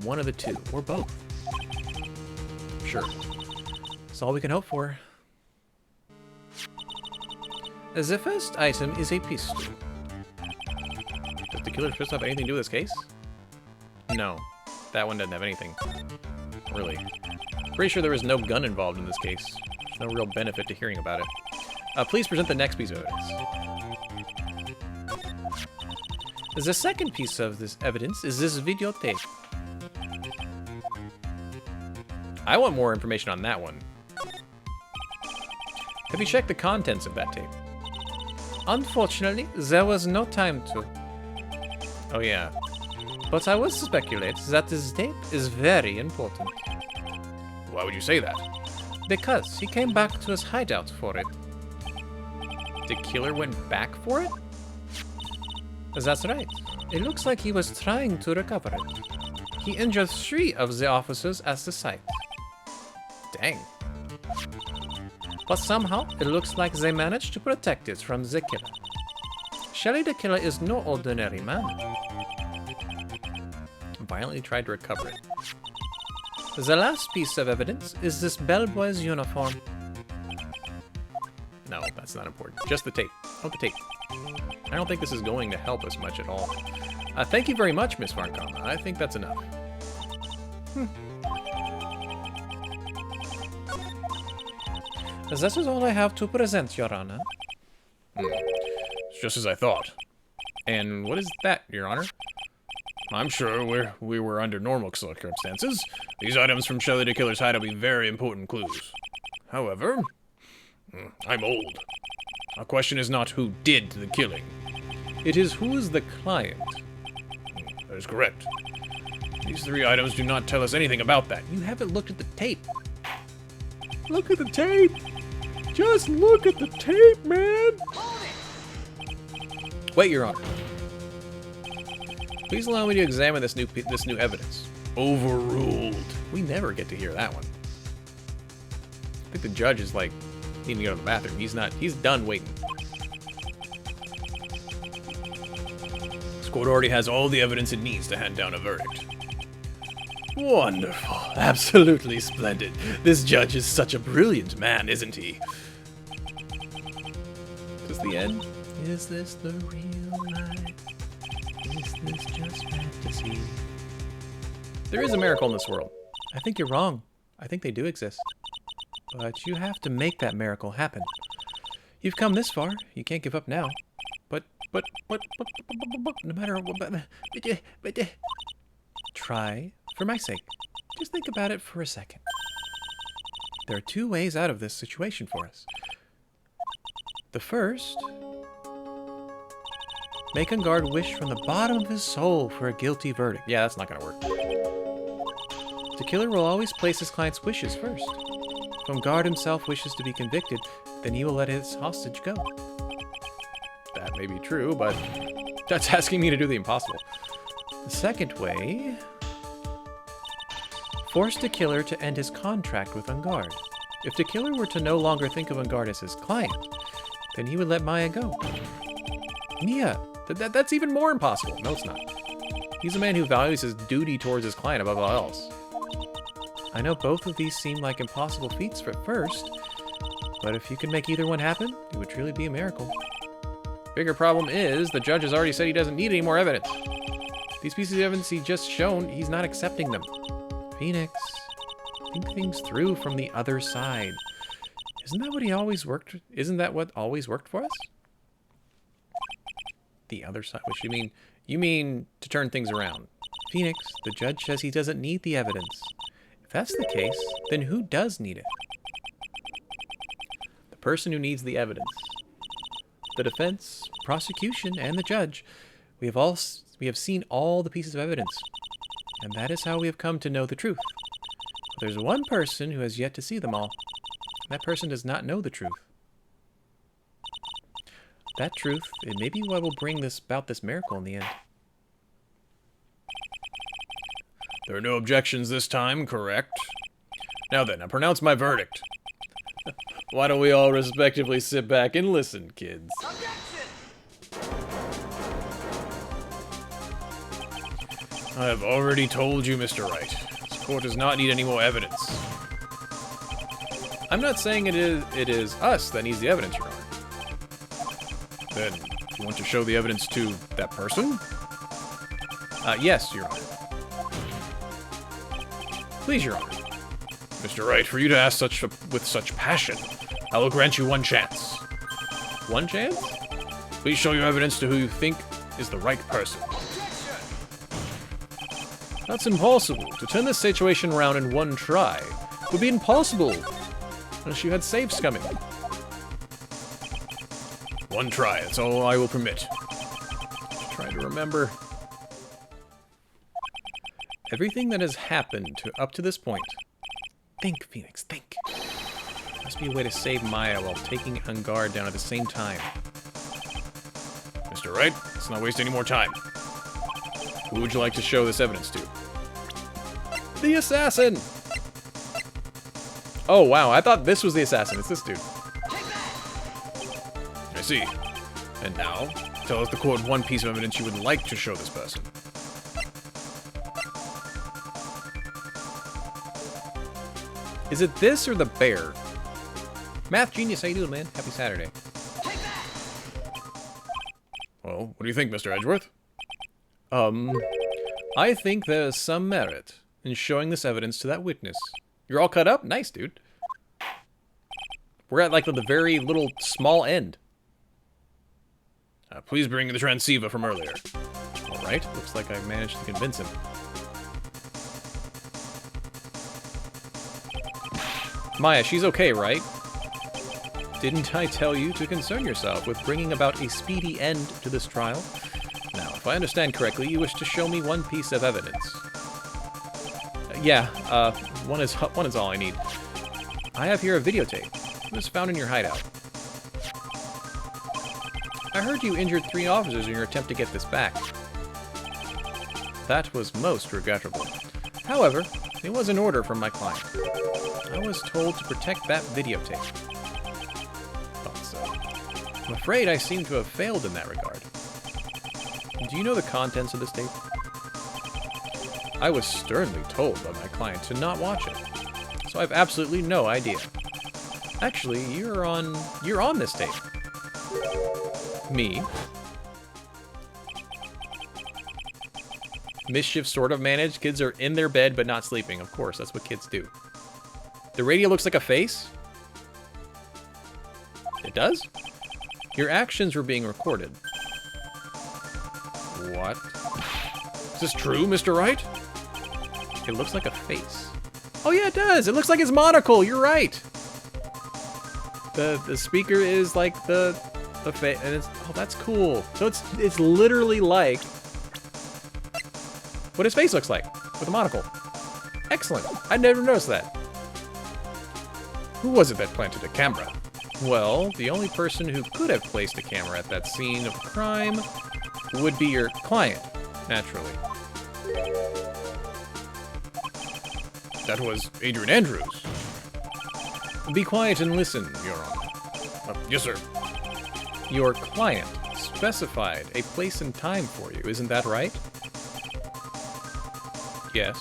One of the two, or both. Sure. That's all we can hope for. The first item is a pistol. Does the killer's pistol have anything to do with this case? No. That one doesn't have anything. Really. Pretty sure there was no gun involved in this case. There's no real benefit to hearing about it. Please present the next piece of evidence. The second piece of this evidence is this videotape. I want more information on that one. Have you checked the contents of that tape? Unfortunately, there was no time to. Oh yeah. But I would speculate that this tape is very important. Why would you say that? Because he came back to his hideout for it. The killer went back for it? That's right. It looks like he was trying to recover it. He injured 3 of the officers at the site. Dang. But somehow, it looks like they managed to protect it from the killer. Shelley the killer is no ordinary man. Violently tried to recover it. The last piece of evidence is this bellboy's uniform. No, that's not important. Just the tape. Oh, the tape. I don't think this is going to help us much at all. Thank you very much, Miss Von Karma. I think that's enough. This is all I have to present, Your Honor. It's just as I thought. And what is that, Your Honor? I'm sure we were under normal circumstances. These items from Shelley the Killer's hideout will be very important clues. However, I'm old. Our question is not who did the killing. It is who is the client. That is correct. These 3 items do not tell us anything about that. You haven't looked at the tape. Look at the tape! Just look at the tape, man! Wait, Your Honor. Please allow me to examine this new evidence. Overruled. We never get to hear that one. I think the judge is like needing to go to the bathroom. He's done waiting. This court already has all the evidence it needs to hand down a verdict. Wonderful. Absolutely splendid. This judge is such a brilliant man, isn't he? Is this the end? Is this the real life? Is this just fantasy? There is a miracle in this world. I think you're wrong. I think they do exist. But you have to make that miracle happen. You've come this far. You can't give up now. But no matter what, try for my sake. Just think about it for a second. There are 2 ways out of this situation for us. The first, make on guard wish from the bottom of his soul for a guilty verdict. Yeah, that's not gonna work. The killer will always place his client's wishes first. If on guard himself wishes to be convicted, then he will let his hostage go. That may be true, but that's asking me to do the impossible. The second way, force the killer to end his contract with Ungard. If the killer were to no longer think of Ungard as his client, then he would let Maya go. Mia, that's even more impossible. No, it's not. He's a man who values his duty towards his client above all else. I know both of these seem like impossible feats at first, but if you could make either one happen, it would truly be a miracle. Bigger problem is, the judge has already said he doesn't need any more evidence. These pieces of evidence he just shown, he's not accepting them. Phoenix, think things through from the other side. Isn't that what always worked for us? The other side? What you mean? You mean to turn things around. Phoenix, the judge says he doesn't need the evidence. If that's the case, then who does need it? The person who needs the evidence. The defense, prosecution, and the judge. We have seen all the pieces of evidence, and that is how we have come to know the truth. But there's one person who has yet to see them all. That person does not know the truth. That truth, it may be what will bring about this miracle in the end. There are no objections this time, correct? Now then, I pronounce my verdict. Why don't we all respectively sit back and listen, kids? I have already told you, Mr. Wright. This court does not need any more evidence. I'm not saying it is us that needs the evidence, Your Honor. Then, you want to show the evidence to that person? Yes, Your Honor. Please, Your Honor. Mr. Wright, for you to ask with such passion, I will grant you one chance. One chance? Please show your evidence to who you think is the right person. That's impossible. To turn this situation around in one try would be impossible unless you had safes coming. One try, that's all I will permit. Try to remember. Everything that has happened up to this point. Think, Phoenix, think. Must be a way to save Maya while taking on guard down at the same time. Mr. Wright, let's not waste any more time. Who would you like to show this evidence to? The assassin! Oh, wow, I thought this was the assassin. It's this dude. I see. And now, tell us the court one piece of evidence you would like to show this person. Is it this or the bear? Math genius, how you doing, man? Happy Saturday. Well, what do you think, Mr. Edgeworth? I think there's some merit in showing this evidence to that witness. You're all cut up? Nice, dude. We're at, like, the very little small end. Please bring the transceiver from earlier. All right. Looks like I managed to convince him. Maya, she's okay, right? Didn't I tell you to concern yourself with bringing about a speedy end to this trial? Now, if I understand correctly, you wish to show me one piece of evidence. Yeah, one is all I need. I have here a videotape. It was found in your hideout. I heard you injured 3 officers in your attempt to get this back. That was most regrettable. However, it was an order from my client. I was told to protect that videotape. Thought so. I'm afraid I seem to have failed in that regard. Do you know the contents of this tape? I was sternly told by my client to not watch it, so I have absolutely no idea. Actually, you're on this tape. Me. Mischief sort of managed. Kids are in their bed but not sleeping. Of course, that's what kids do. The radio looks like a face? It does? Your actions were being recorded. What? Is this true, Mr. Wright? It looks like a face. Oh yeah, it does! It looks like his monocle! You're right! The speaker is like the face, and it's, oh, that's cool. So it's literally like what his face looks like, with a monocle. Excellent. I never noticed that. Who was it that planted a camera? Well, the only person who could have placed a camera at that scene of the crime would be your client, naturally. That was Adrian Andrews. Be quiet and listen, Your Honor. Yes, sir. Your client specified a place and time for you, isn't that right? Yes.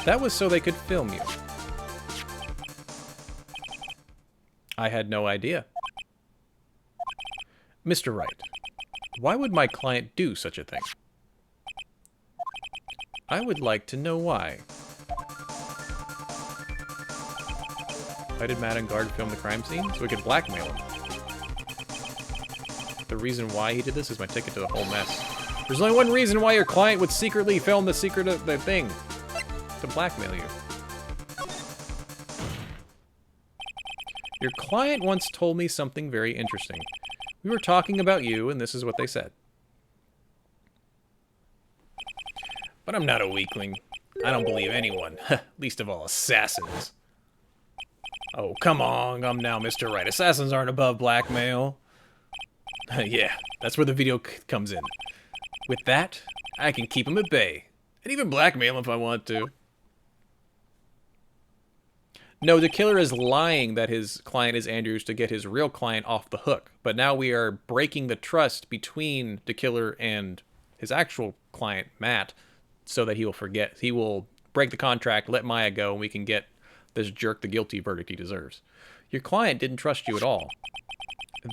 That was so they could film you. I had no idea. Mr. Wright, why would my client do such a thing? I would like to know why. Why did Matt and Guard film the crime scene? So we could blackmail him. The reason why he did this is my ticket to the whole mess. There's only one reason why your client would secretly film the secret of the thing. To blackmail you. Your client once told me something very interesting. We were talking about you, and this is what they said. But I'm not a weakling. I don't believe anyone, least of all assassins. Oh, come on, I'm now Mr. Wright. Assassins aren't above blackmail. Yeah, that's where the video comes in. With that, I can keep him at bay. And even blackmail him if I want to. No, the killer is lying that his client is Andrews to get his real client off the hook. But now we are breaking the trust between the killer and his actual client, Matt, so that he will forget. He will break the contract, let Maya go, and we can get this jerk the guilty verdict he deserves. Your client didn't trust you at all.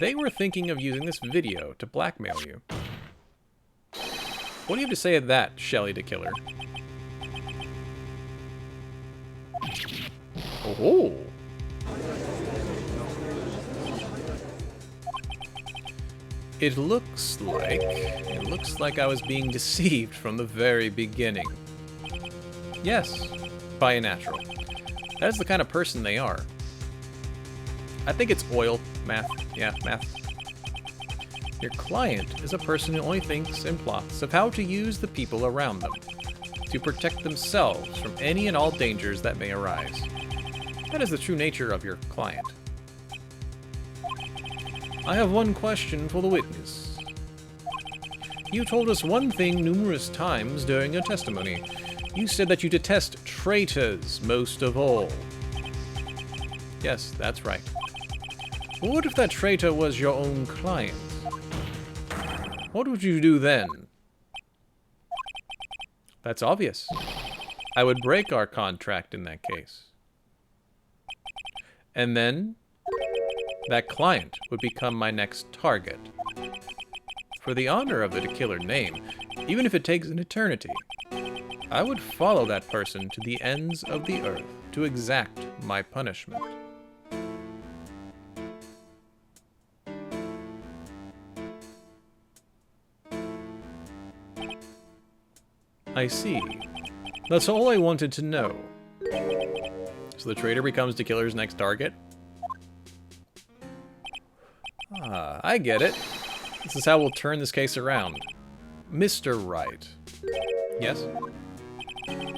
They were thinking of using this video to blackmail you. What do you have to say of that, Shelley the killer? Oh. It looks like I was being deceived from the very beginning. Yes, by a natural. That is the kind of person they are. I think it's oil math. Yeah, math. Your client is a person who only thinks and plots of how to use the people around them to protect themselves from any and all dangers that may arise. That is the true nature of your client. I have one question for the witness. You told us one thing numerous times during your testimony. You said that you detest traitors most of all. Yes, that's right. But what if that traitor was your own client? What would you do then? That's obvious. I would break our contract in that case. And then, that client would become my next target. For the honor of the killer name, even if it takes an eternity, I would follow that person to the ends of the earth to exact my punishment. I see. That's all I wanted to know. So the traitor becomes the killer's next target? Ah, I get it. This is how we'll turn this case around. Mr. Wright. Yes?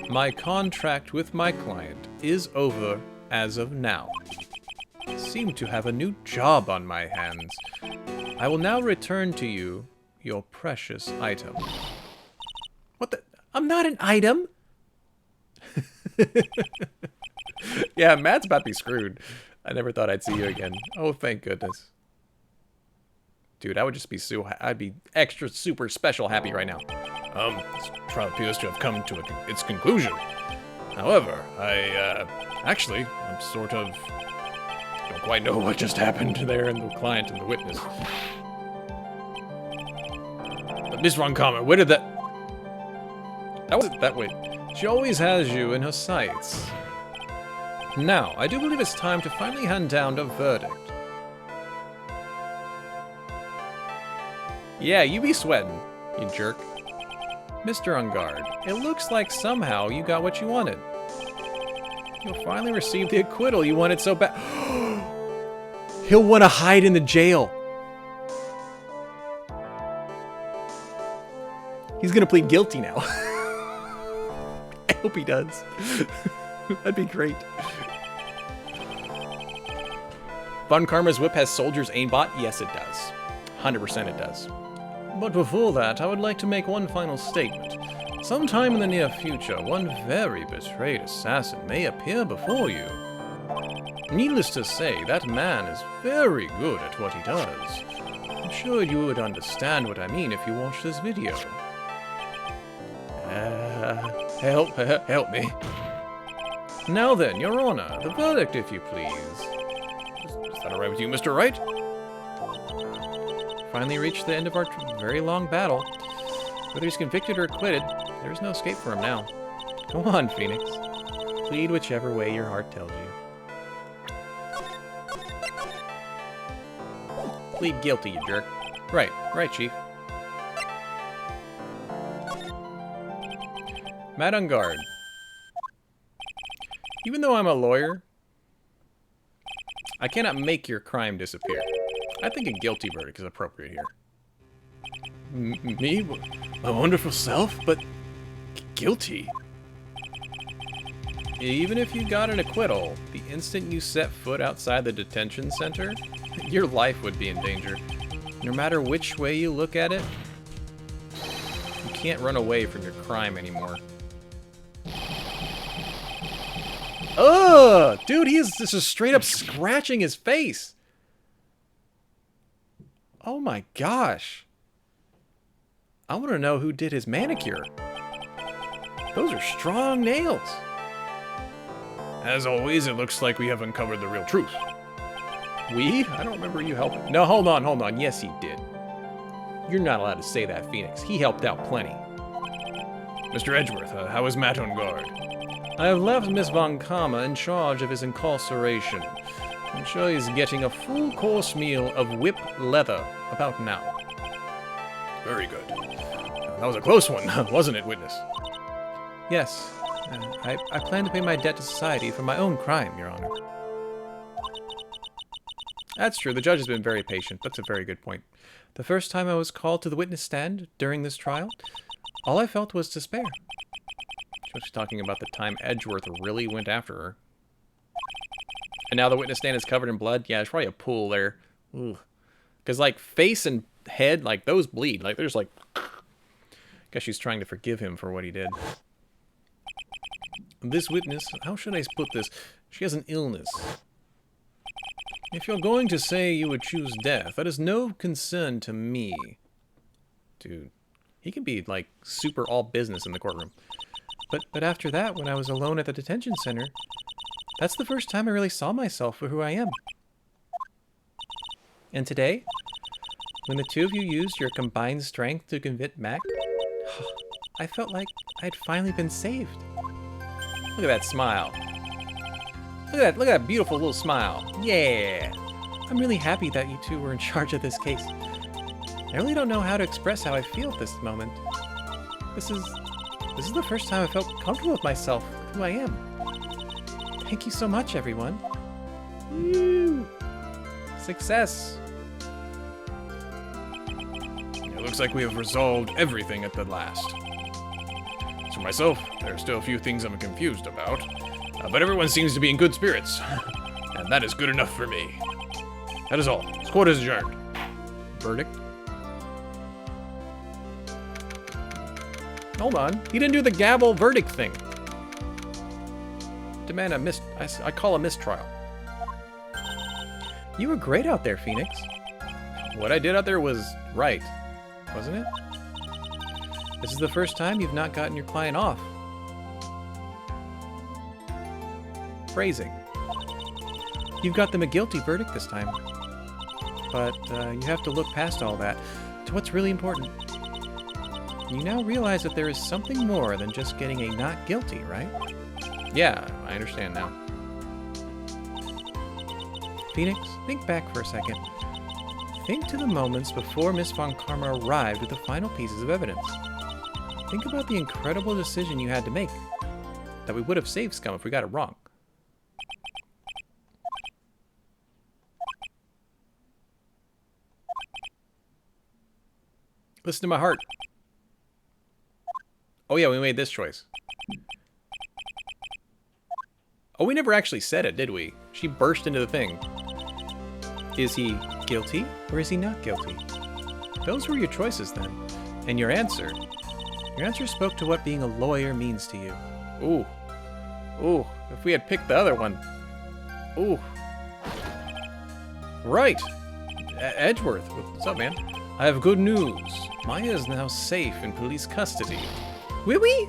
My contract with my client is over as of now. I seem to have a new job on my hands. I will now return to you your precious item. What the? I'm not an item! Yeah, Matt's about to be screwed. I never thought I'd see you again. Oh, thank goodness. Dude, I would just be I'd be extra super special happy right now. This trial appears to have come to its conclusion. However, actually, I'm sort of... don't quite know what just happened there in the client and the witness. But Miss Von Karma, where did that... That was that way. She always has you in her sights. Now, I do believe it's time to finally hand down a verdict. Yeah, you be sweating, you jerk. Mr. On Guard, it looks like somehow you got what you wanted. You'll finally receive the acquittal you wanted so bad. He'll want to hide in the jail. He's gonna plead guilty now. I hope he does. That'd be great. Von Karma's whip has soldiers aimbot? Yes, it does. 100% it does. But before that, I would like to make one final statement. Sometime in the near future, one very betrayed assassin may appear before you. Needless to say, that man is very good at what he does. I'm sure you would understand what I mean if you watched this video. Help me. Now then, Your Honor, the verdict, if you please. Is that alright with you, Mr. Wright? Finally reached the end of our very long battle. Whether he's convicted or acquitted, there's no escape for him now. Go on, Phoenix. Plead whichever way your heart tells you. Plead guilty, you jerk. Right, Chief. Matt on guard. Even though I'm a lawyer, I cannot make your crime disappear. I think a guilty verdict is appropriate here. Me? My wonderful self? But guilty? Even if you got an acquittal, the instant you set foot outside the detention center, your life would be in danger. No matter which way you look at it, you can't run away from your crime anymore. Ugh! Dude, this is straight up scratching his face! Oh my gosh. I want to know who did his manicure. Those are strong nails. As always, it looks like we have uncovered the real truth. We? I don't remember you helping. No, hold on. Yes, he did. You're not allowed to say that, Phoenix. He helped out plenty. Mr. Edgeworth, how is Matt on guard? I have left Miss Von Karma in charge of his incarceration. I'm sure he's getting a full course meal of whipped leather about now. Very good. That was a close one, wasn't it, witness? Yes. I plan to pay my debt to society for my own crime, Your Honor. That's true. The judge has been very patient. That's a very good point. The first time I was called to the witness stand during this trial, all I felt was despair. She's talking about the time Edgeworth really went after her. And now the witness stand is covered in blood. Yeah, there's probably a pool there. Because, like, face and head, like, those bleed. Like, there's, like... Guess she's trying to forgive him for what he did. This witness, how should I put this? She has an illness. If you're going to say you would choose death, that is no concern to me. Dude, he can be, like, super all business in the courtroom. But after that, when I was alone at the detention center, that's the first time I really saw myself for who I am. And today, when the two of you used your combined strength to convict Mac, I felt like I'd finally been saved. Look at that smile. Look at that beautiful little smile. Yeah! I'm really happy that you two were in charge of this case. I really don't know how to express how I feel at this moment. This is the first time I felt comfortable with myself, who I am. Thank you so much, everyone. Woo! Success! It looks like we have resolved everything at the last. As for myself, there are still a few things I'm confused about, but everyone seems to be in good spirits, and that is good enough for me. That is all. This court is adjourned. Verdict? Hold on. He didn't do the gavel verdict thing. Demand I call a mistrial. You were great out there, Phoenix. What I did out there was right, wasn't it? This is the first time you've not gotten your client off. Phrasing. You've got them a guilty verdict this time. But you have to look past all that to what's really important. You now realize that there is something more than just getting a not guilty, right? Yeah, I understand now. Phoenix, think back for a second. Think to the moments before Miss Von Karma arrived with the final pieces of evidence. Think about the incredible decision you had to make. That we would have saved Scum if we got it wrong. Listen to my heart. Oh yeah, we made this choice. Oh, we never actually said it, did we? She burst into the thing. Is he guilty or is he not guilty? Those were your choices then. And your answer spoke to what being a lawyer means to you. Ooh. Ooh, if we had picked the other one. Ooh. Right. Edgeworth, what's up, man? I have good news. Maya is now safe in police custody. Oui?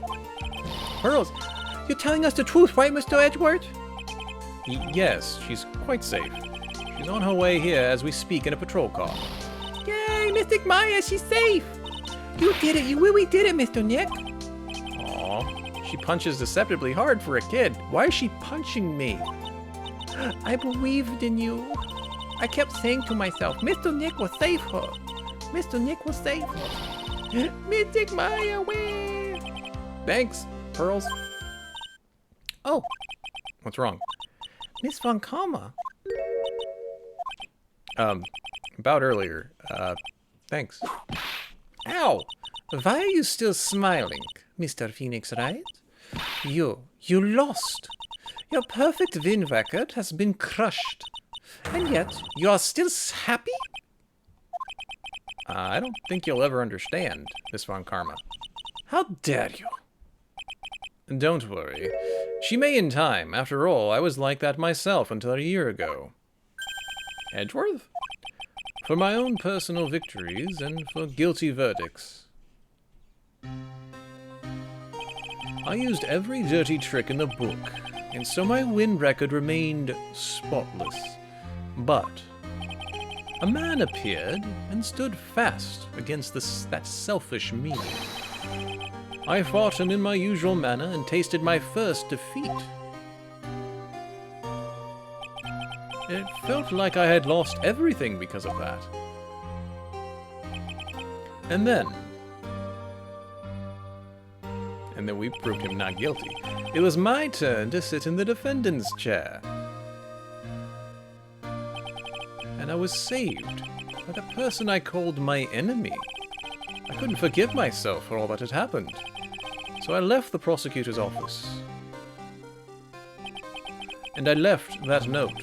Pearls, you're telling us the truth, right, Mr. Edgeworth? Yes, she's quite safe. She's on her way here as we speak in a patrol car. Yay, Mystic Maya, she's safe. You did it, you really did it, Mr. Nick. Aw, she punches deceptively hard for a kid. Why is she punching me? I believed in you. I kept saying to myself, Mr. Nick will save her. Mr. Nick will save her. Mystic Maya, win. Thanks, Pearls. Oh, what's wrong? Miss Von Karma. About earlier. Thanks. Ow! Why are you still smiling, Mr. Phoenix Wright? You lost. Your perfect win record has been crushed. And yet, you are still happy? I don't think you'll ever understand, Miss Von Karma. How dare you? Don't worry. She may in time. After all, I was like that myself until a year ago. Edgeworth? For my own personal victories and for guilty verdicts. I used every dirty trick in the book, and so my win record remained spotless. But a man appeared and stood fast against that selfish me. I fought him in my usual manner and tasted my first defeat. It felt like I had lost everything because of that. And then we proved him not guilty. It was my turn to sit in the defendant's chair. And I was saved by the person I called my enemy. I couldn't forgive myself for all that had happened. So I left the prosecutor's office. And I left that note.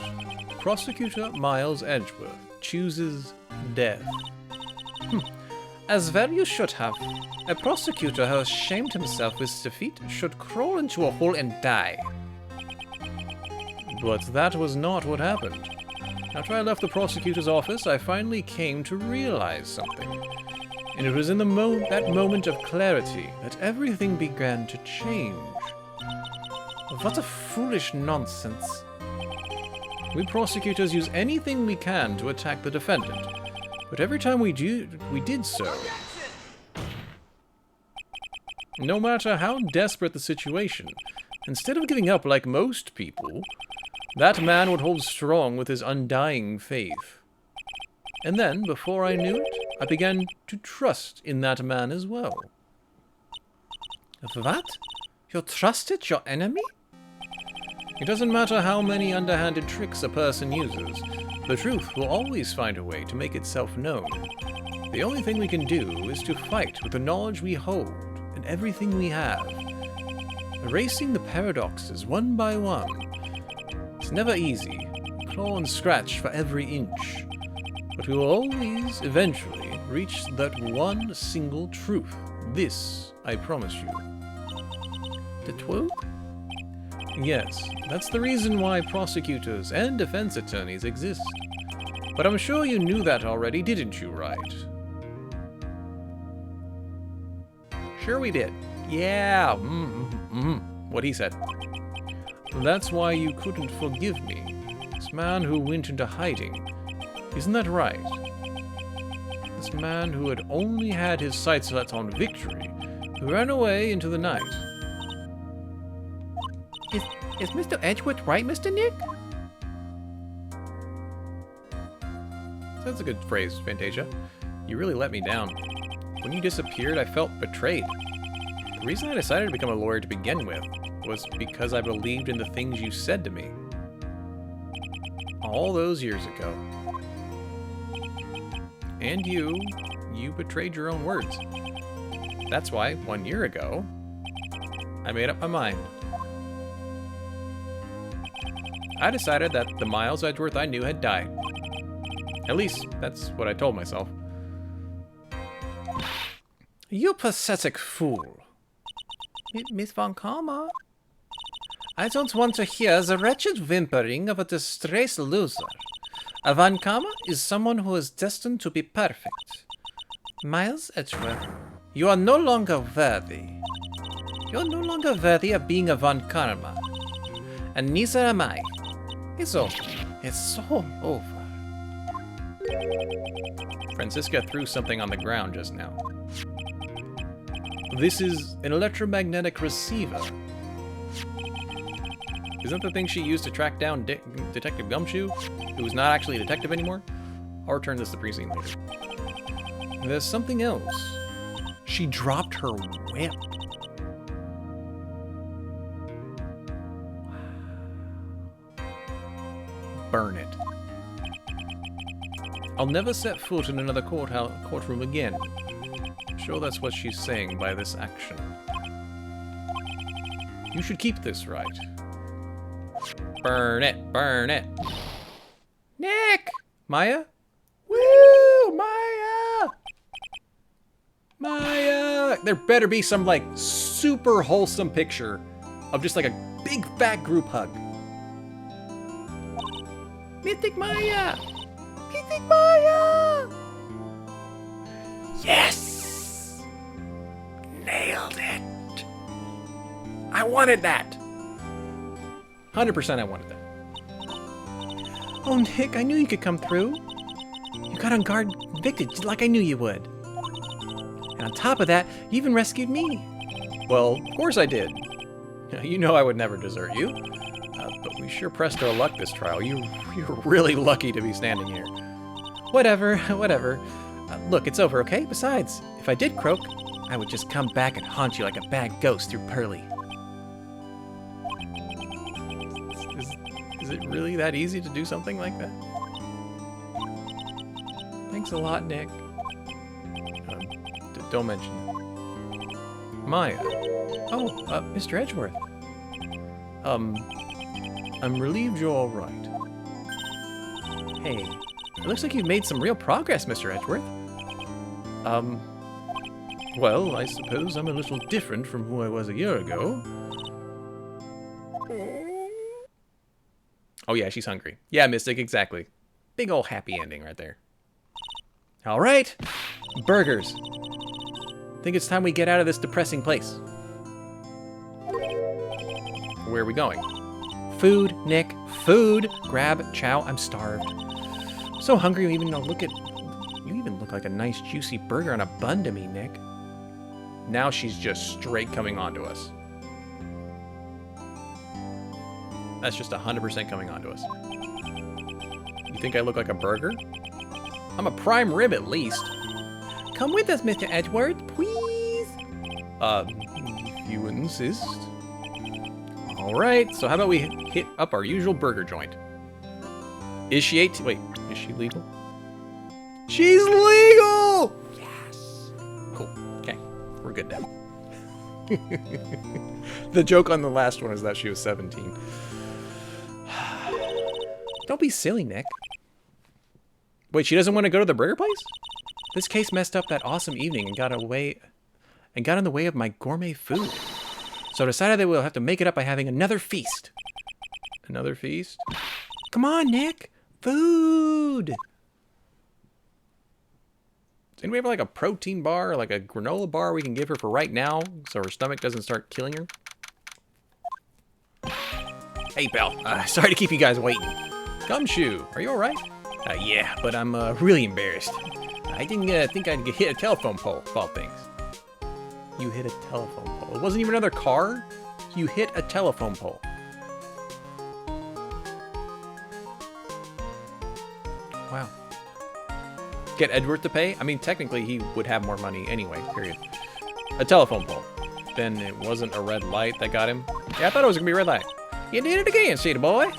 Prosecutor Miles Edgeworth chooses death. As well you should have. A prosecutor who has shamed himself with his defeat should crawl into a hole and die. But that was not what happened. After I left the prosecutor's office, I finally came to realize something. And it was in that moment of clarity that everything began to change. What a foolish nonsense. We prosecutors use anything we can to attack the defendant. But every time we did so, no matter how desperate the situation, instead of giving up like most people, that man would hold strong with his undying faith. And then, before I knew it, I began to trust in that man as well. What? You trusted your enemy? It doesn't matter how many underhanded tricks a person uses. The truth will always find a way to make itself known. The only thing we can do is to fight with the knowledge we hold and everything we have. Erasing the paradoxes one by one. It's never easy. Claw and scratch for every inch. But we will always, eventually, reach that one single truth. This, I promise you. The truth? Yes, that's the reason why prosecutors and defense attorneys exist. But I'm sure you knew that already, didn't you, Wright? Sure we did. Yeah, what he said. That's why you couldn't forgive me. This man who went into hiding. Isn't that right? This man who had only had his sights set on victory, who ran away into the night. Is Mr. Edgeworth right, Mr. Nick? That's a good phrase, Fantasia. You really let me down. When you disappeared, I felt betrayed. The reason I decided to become a lawyer to begin with was because I believed in the things you said to me. All those years ago. And you betrayed your own words. That's why, 1 year ago, I made up my mind. I decided that the Miles Edgeworth I knew had died. At least, that's what I told myself. You pathetic fool. Miss Von Karma? I don't want to hear the wretched whimpering of a distressed loser. A Von Karma is someone who is destined to be perfect. Miles Edgeworth, you are no longer worthy. You're no longer worthy of being a Von Karma. And neither am I. It's over. It's all over. Francisca threw something on the ground just now. This is an electromagnetic receiver. Isn't the thing she used to track down Detective Gumshoe, who is not actually a detective anymore? I'll return this to precinct later. There's something else. She dropped her whip. Burn it. I'll never set foot in another courtroom again. Sure, that's what she's saying by this action. You should keep this, Wright. Burn it, burn it. Nick! Maya? Woo! Maya! Maya! There better be some, like, super wholesome picture of just, like, a big fat group hug. Mythic Maya! Mythic Maya! Yes! Nailed it! I wanted that! 100% I wanted that. Oh, Nick, I knew you could come through. You got on guard convicted, just like I knew you would. And on top of that, you even rescued me. Well, of course I did. You know I would never desert you. But we sure pressed our luck this trial. You're really lucky to be standing here. Whatever, whatever. Look, it's over, okay? Besides, if I did croak, I would just come back and haunt you like a bad ghost through Pearly. Is it really that easy to do something like that? Thanks a lot, Nick. Don't mention it. Maya. Oh, Mr. Edgeworth. I'm relieved you're all right. Hey, it looks like you've made some real progress, Mr. Edgeworth. Well, I suppose I'm a little different from who I was a year ago. Oh yeah, she's hungry. Yeah, Mystic, exactly. Big ol' happy ending right there. All right, burgers. Think it's time we get out of this depressing place. Where are we going? Food, Nick, food. Grab, chow. I'm starved. So hungry. You even look like a nice juicy burger on a bun to me, Nick. Now she's just straight coming on to us. That's just 100% coming on to us. You think I look like a burger? I'm a prime rib at least. Come with us, Mr. Edgeworth, please. If you insist. Alright, so how about we hit up our usual burger joint? Is she 18? Wait, is she legal? She's legal! Yes! Cool. Okay, we're good now. The joke on the last one is that she was 17. Don't be silly, Nick. Wait, she doesn't want to go to the burger place? This case messed up that awesome evening and got in the way of my gourmet food. So I decided that we'll have to make it up by having another feast. Another feast? Come on, Nick. Food. Does anybody have like a protein bar or like a granola bar we can give her for right now so her stomach doesn't start killing her? Hey, pal. Sorry to keep you guys waiting. Gumshoe, are you alright? Yeah, but I'm really embarrassed. I didn't think I'd hit a telephone pole of all things. You hit a telephone pole. It wasn't even another car. You hit a telephone pole. Wow. Get Edward to pay? I mean, technically he would have more money anyway, period. A telephone pole. Then it wasn't a red light that got him. Yeah, I thought it was gonna be a red light. You did it again, city boy.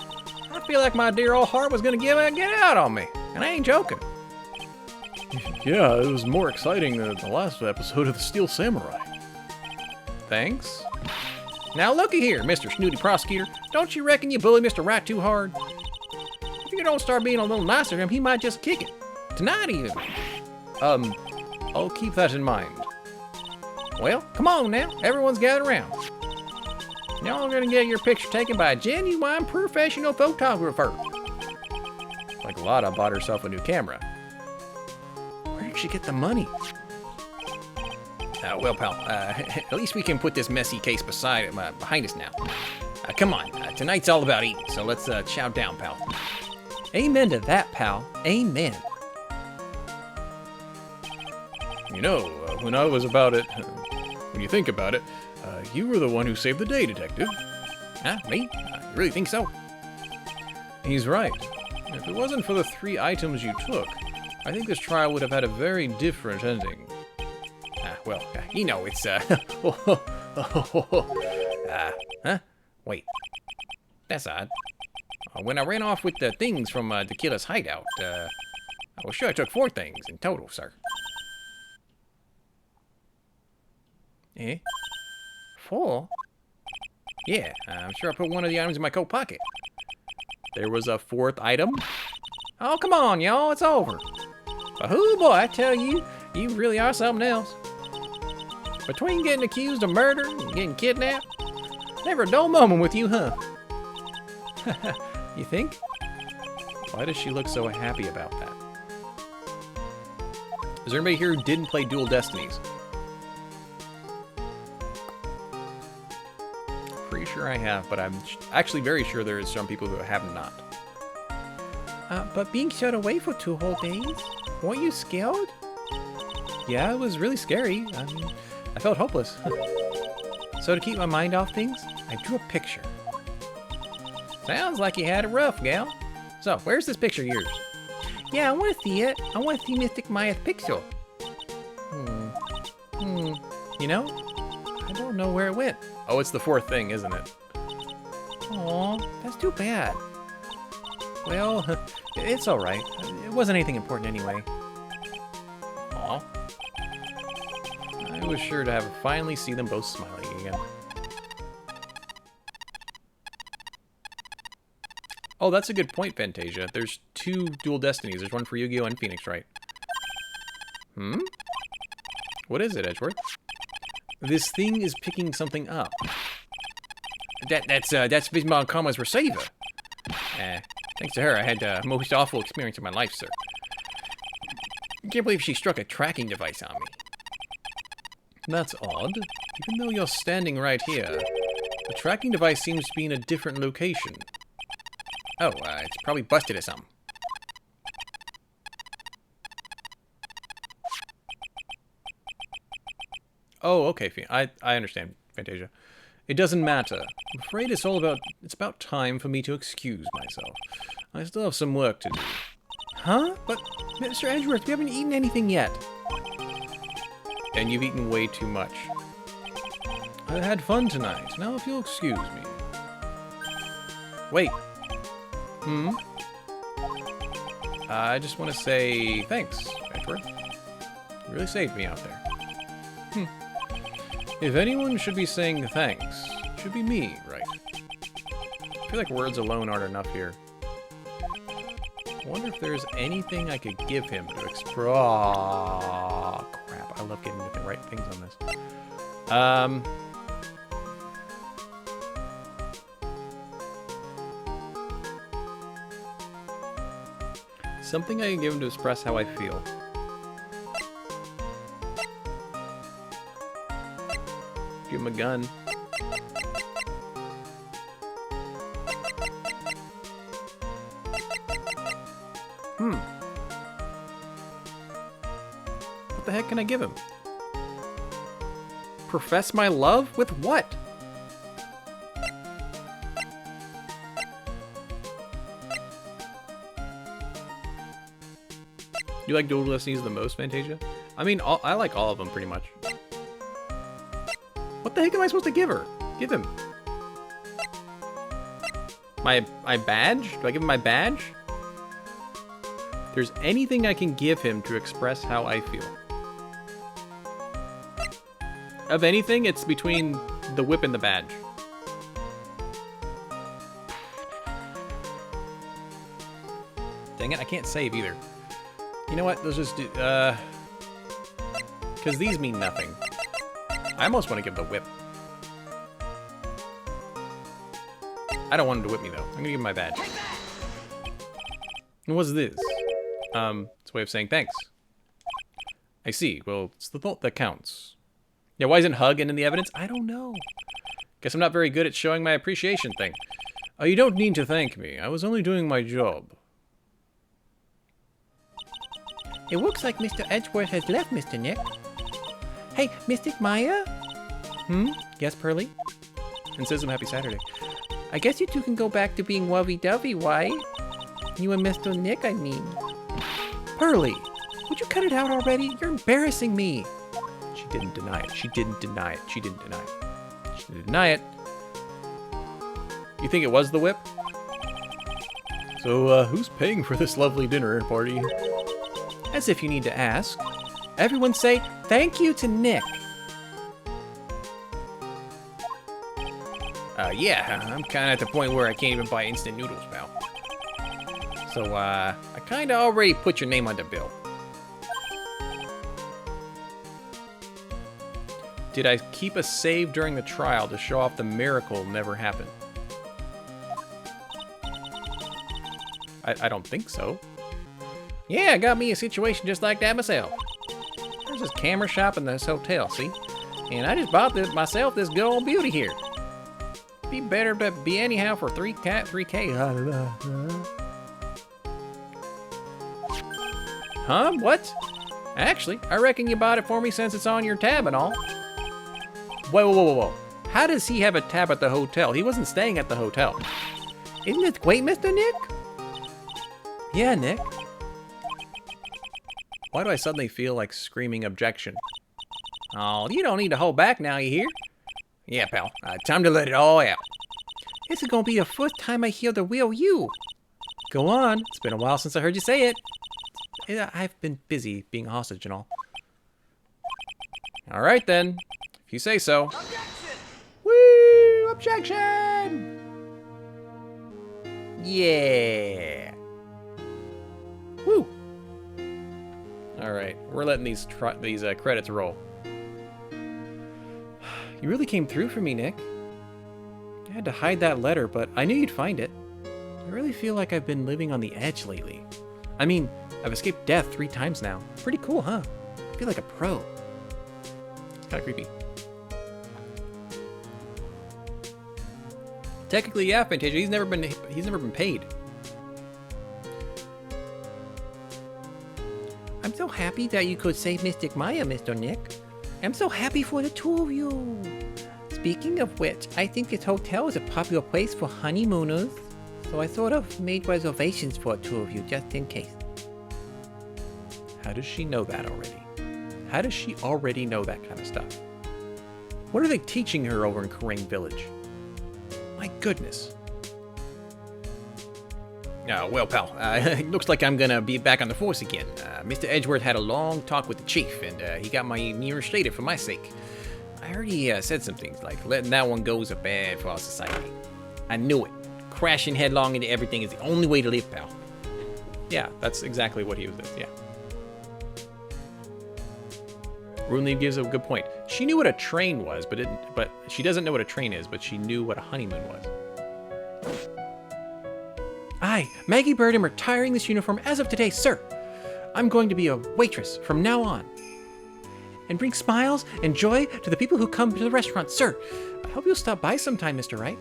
I feel like my dear old heart was gonna get out on me. And I ain't joking. Yeah, it was more exciting than the last episode of the Steel Samurai. Thanks. Now looky here, Mr. Snooty Prosecutor. Don't you reckon you bully Mr. Wright too hard? If you don't start being a little nicer to him, he might just kick it. Tonight even. I'll keep that in mind. Well, come on now. Everyone's gathered around. Y'all are gonna get your picture taken by a genuine professional photographer. Like Lada bought herself a new camera. Where did she get the money? Well, pal, at least we can put this messy case behind us now. Come on, tonight's all about eating, so let's chow down, pal. Amen to that, pal. Amen. You know, when I was about it, when you think about it, you were the one who saved the day, Detective. Huh? Me? You really think so? He's right. If it wasn't for the 3 items you took, I think this trial would have had a very different ending. Well, you know, it's, huh? Wait. That's odd. When I ran off with the things from the killer's hideout, I was sure I took 4 things in total, sir. Eh? 4? Yeah, I'm sure I put one of the items in my coat pocket. There was a 4th item? Oh, come on, y'all, it's over. But whoo, boy, I tell you, you really are something else. Between getting accused of murder and getting kidnapped, never a dull moment with you, huh? You think? Why does she look so happy about that? Is there anybody here who didn't play Dual Destinies? Pretty sure I have, but I'm actually very sure there is some people who have not. But being shut away for 2 whole days? Weren't you scared? Yeah, it was really scary. I mean, I felt hopeless. So to keep my mind off things, I drew a picture. Sounds like you had it rough, gal. So, where's this picture of yours? Yeah, I want to see it. I want to see Mystic Maya's picture. You know, I don't know where it went. Oh, it's the 4th thing, isn't it? Aw, that's too bad. Well, it's alright. It wasn't anything important anyway. Aw. I was sure to have finally see them both smiling again. Oh, that's a good point, Fantasia. There's 2 Dual Destinies. There's one for Yu-Gi-Oh! And Phoenix, Wright? What is it, Edgeworth? This thing is picking something up. That's Bismarck Karma's receiver. Thanks to her, I had the most awful experience of my life, sir. I can't believe she struck a tracking device on me. That's odd. Even though you're standing right here, the tracking device seems to be in a different location. Oh, it's probably busted or something. Oh, okay, I understand, Fantasia. It doesn't matter. I'm afraid it's about time for me to excuse myself. I still have some work to do. Huh? But, Mr. Edgeworth, we haven't eaten anything yet. And you've eaten way too much. I had fun tonight. Now if you'll excuse me. Wait. I just want to say thanks, Edgeworth. You really saved me out there. If anyone should be saying thanks, it should be me, right? I feel like words alone aren't enough here. I wonder if there's anything I could give him to express. Oh, crap. I love getting the right things on this. Something I can give him to express how I feel. Give him a gun. What the heck can I give him? Profess my love? With what? You like Dual Destinies the most, Fantasia? I mean, I like all of them pretty much. What the heck am I supposed to give her? Give him. My badge? Do I give him my badge? If there's anything I can give him to express how I feel. Of anything, it's between the whip and the badge. Dang it, I can't save either. You know what? Let's just do, because these mean nothing. I almost want to give the whip. I don't want him to whip me, though. I'm going to give him my badge. And what's this? It's a way of saying thanks. I see. Well, it's the thought that counts. Yeah, why isn't hug in the evidence? I don't know. Guess I'm not very good at showing my appreciation thing. Oh, you don't need to thank me. I was only doing my job. It looks like Mr. Edgeworth has left, Mr. Nick. Hey, Mystic Maya? Yes, Pearly? And Sism, happy Saturday. I guess you two can go back to being lovey-dovey, why? You and Mr. Nick, I mean. Pearly! Would you cut it out already? You're embarrassing me. She didn't deny it. She didn't deny it. She didn't deny it. She didn't deny it. You think it was the whip? So, who's paying for this lovely dinner party? As if you need to ask. Everyone say thank you to Nick. Yeah, I'm kind of at the point where I can't even buy instant noodles, pal. So, I kind of already put your name on the bill. Did I keep a save during the trial to show off the miracle never happened? I don't think so. Yeah, I got me a situation just like that myself. There's this camera shop in this hotel, see? And I just bought myself this good old beauty here. Be better to be anyhow for 3K. Huh? What? Actually, I reckon you bought it for me since it's on your tab and all. Whoa. How does he have a tab at the hotel? He wasn't staying at the hotel. Isn't it great, Mr. Nick? Yeah, Nick. Why do I suddenly feel like screaming objection? Oh, you don't need to hold back now, you hear? Yeah, pal. Time to let it all out. This is gonna be the first time I hear the real you. Go on. It's been a while since I heard you say it. Yeah, I've been busy being a hostage and all. All right, then. If you say so. Objection! Woo! Objection! Yeah. Woo! All right, we're letting these credits roll. You really came through for me, Nick. I had to hide that letter, but I knew you'd find it. I really feel like I've been living on the edge lately. I mean, I've escaped death 3 times now. Pretty cool, huh? I feel like a pro. It's kind of creepy. Technically, yeah, Fantasia. He's never been paid. I'm so happy that you could save Mystic Maya, Mr. Nick. I'm so happy for the two of you. Speaking of which, I think this hotel is a popular place for honeymooners, so I sort of made reservations for the two of you just in case. How does she know that already? How does she already know that kind of stuff? What are they teaching her over in Kerrang Village? My goodness. Well, pal, it looks like I'm gonna be back on the force again. Mr. Edgeworth had a long talk with the chief, and he got my mirror stated for my sake. I heard he said some things like letting that one go is bad for our society. I knew it. Crashing headlong into everything is the only way to live, pal. Yeah, that's exactly what he was doing, yeah. Runeleaf gives a good point. She knew what a train was, but she doesn't know what a train is, but she knew what a honeymoon was. I, Maggie Bird, am retiring this uniform as of today, sir. I'm going to be a waitress from now on. And bring smiles and joy to the people who come to the restaurant, sir. I hope you'll stop by sometime, Mr. Wright.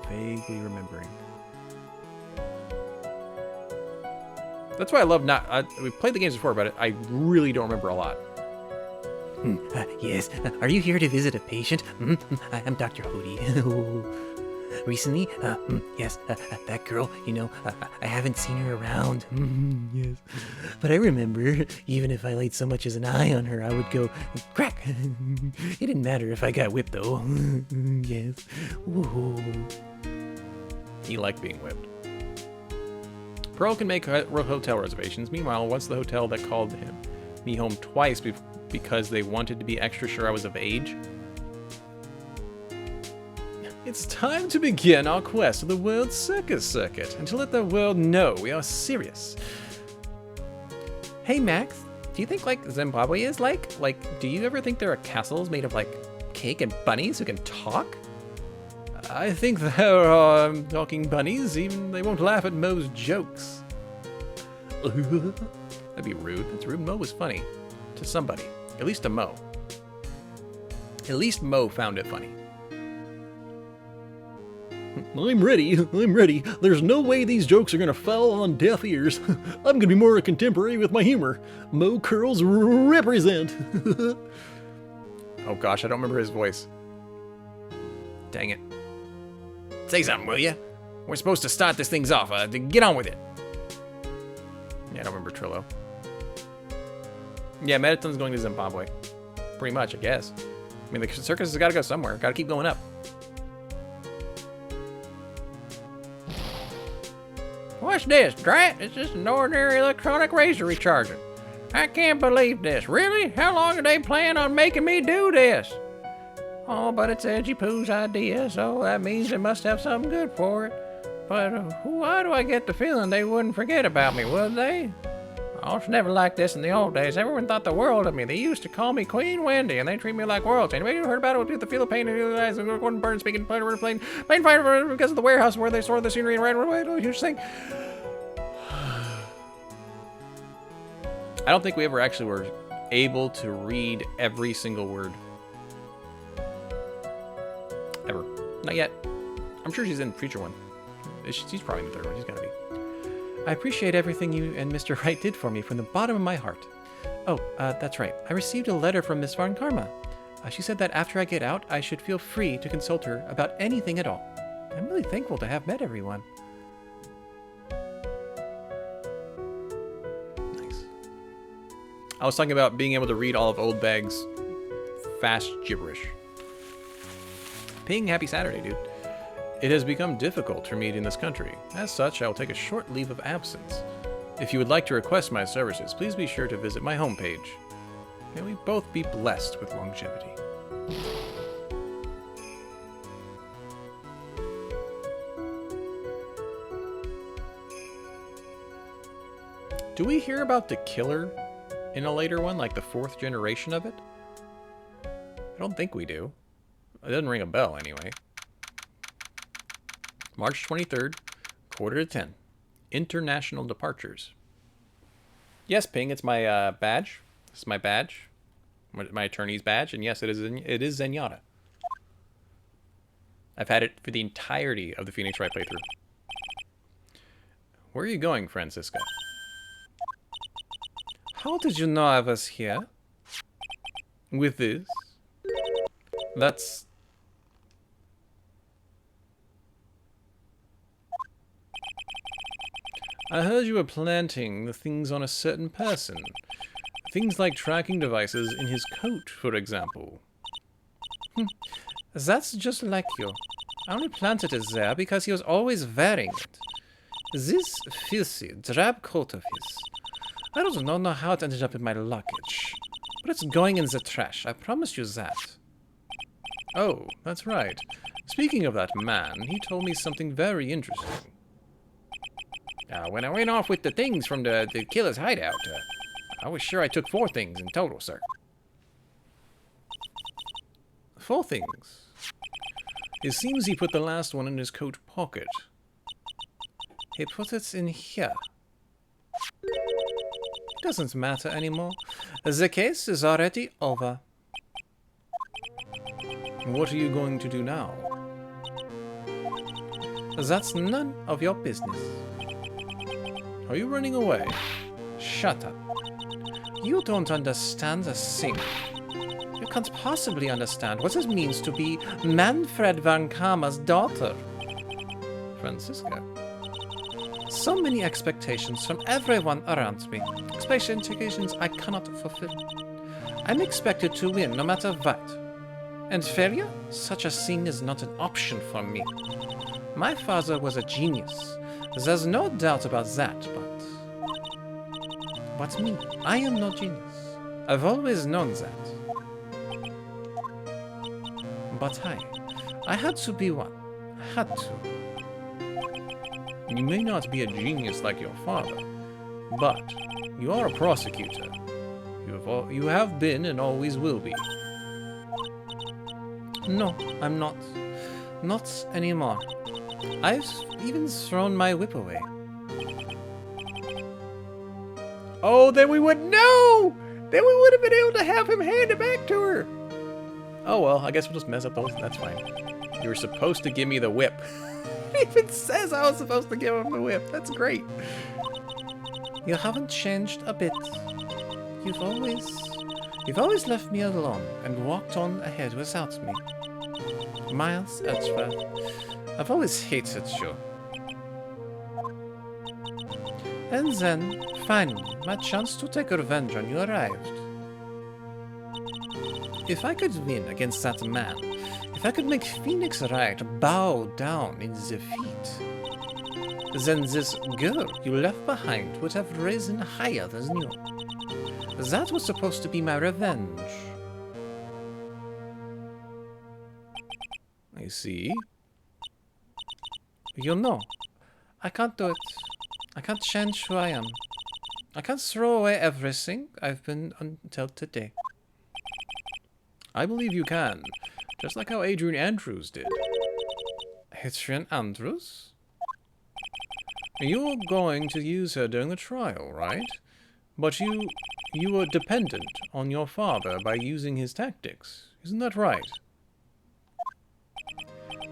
Vaguely remembering. That's why I love we played the games before, but I really don't remember a lot. Yes, are you here to visit a patient? I'm Dr. Hody. Recently, yes, that girl, you know, I haven't seen her around. Yes, but I remember, even if I laid so much as an eye on her, I would go, crack. It didn't matter if I got whipped, though. Yes. Ooh. He liked being whipped. Pearl can make hotel reservations. Meanwhile, what's the hotel that called me home twice because they wanted to be extra sure I was of age? It's time to begin our quest to the World Circus Circuit and to let the world know we are serious. Hey, Max, do you think, Zimbabwe is like, do you ever think there are castles made of, cake and bunnies who can talk? I think there are talking bunnies. Even they won't laugh at Moe's jokes. That'd be rude. That's rude. Mo was funny. To somebody. At least to Mo. At least Mo found it funny. I'm ready. I'm ready. There's no way these jokes are gonna fall on deaf ears. I'm gonna be more contemporary with my humor. Mo Curls represent. Oh gosh, I don't remember his voice. Dang it. Say something, will ya? We're supposed to start this things off. Get on with it. Yeah, I don't remember Trillo. Yeah, Mediton's going to Zimbabwe. Pretty much, I guess. I mean, the circus has got to go somewhere. Got to keep going up. What's this, Drat? It's just an ordinary electronic razor recharger. I can't believe this. Really? How long are they planning on making me do this? Oh, but it's Edgy Pooh's idea, so that means it must have something good for it. But why do I get the feeling they wouldn't forget about me, would they? I was never like this in the old days. Everyone thought the world of me. They used to call me Queen Wendy, and they treat me like royalty. Anybody who heard about it with the feel of pain and the eyes and Gordon Burns speaking plane fire because of the warehouse where they store the scenery and right away, a huge thing. I don't think we ever actually were able to read every single word. Ever. Not yet. I'm sure she's in the future one. She's probably in the third one. She's gotta be. I appreciate everything you and Mr. Wright did for me from the bottom of my heart. Oh, that's right. I received a letter from Miss Van Karma. She said that after I get out, I should feel free to consult her about anything at all. I'm really thankful to have met everyone. Nice. I was talking about being able to read all of Old Bag's fast gibberish. Ping, happy Saturday, dude. It has become difficult for me in this country. As such, I will take a short leave of absence. If you would like to request my services, please be sure to visit my homepage. May we both be blessed with longevity. Do we hear about the killer in a later one, like the 4th generation of it? I don't think we do. It doesn't ring a bell anyway. March 23rd, 9:45. International departures. Yes, Ping, it's my badge. This is my badge. My attorney's badge, and yes, it is Zenyatta. I've had it for the entirety of the Phoenix Wright playthrough. Where are you going, Francisca? How did you know I was here? With this? That's... I heard you were planting the things on a certain person. Things like tracking devices in his coat, for example. That's just like you. I only planted it there because he was always wearing it. This filthy, drab coat of his. I don't know how it ended up in my luggage. But it's going in the trash, I promise you that. Oh, that's right. Speaking of that man, he told me something very interesting. When I went off with the things from the killer's hideout, I was sure I took 4 things in total, sir. 4 things? It seems he put the last one in his coat pocket. He put it in here. It doesn't matter anymore. The case is already over. What are you going to do now? That's none of your business. Are you running away? Shut up. You don't understand a thing. You can't possibly understand what it means to be Manfred Van Karma's daughter. Francisca. So many expectations from everyone around me. Expectations I cannot fulfill. I'm expected to win no matter what. And failure? Such a thing is not an option for me. My father was a genius. There's no doubt about that, but me, I am no genius. I've always known that. But I had to be one. I had to. You may not be a genius like your father, but you are a prosecutor. You have been and always will be. No, I'm not. Not anymore. I've even thrown my whip away. Oh, then we would know! Then we would have been able to have him hand it back to her. Oh well, I guess we'll just mess up those. That's fine. You were supposed to give me the whip. It even says I was supposed to give him the whip. That's great. You haven't changed a bit. You've always left me alone and walked on ahead without me. Miles Edgeworth, I've always hated you. And then, finally, my chance to take revenge on you arrived. If I could win against that man, if I could make Phoenix Wright bow down in defeat, then this girl you left behind would have risen higher than you. That was supposed to be my revenge. I see. You know, I can't do it. I can't change who I am. I can't throw away everything I've been until today. I believe you can. Just like how Adrian Andrews did. Adrian Andrews? You're going to use her during the trial, right? But you were dependent on your father by using his tactics. Isn't that right?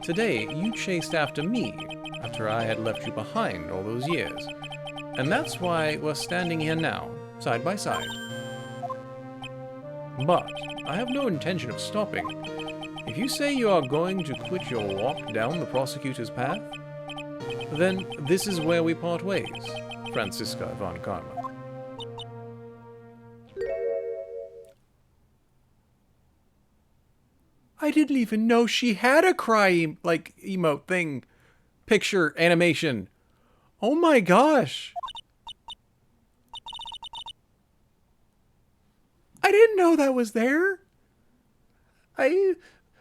Today, you chased after me, after I had left you behind all those years. And that's why we're standing here now, side by side. But I have no intention of stopping. If you say you are going to quit your walk down the prosecutor's path, then this is where we part ways, Franziska von Karma. I didn't even know she had a cry, like, emote thing. Picture animation. Oh my gosh. I didn't know that was there.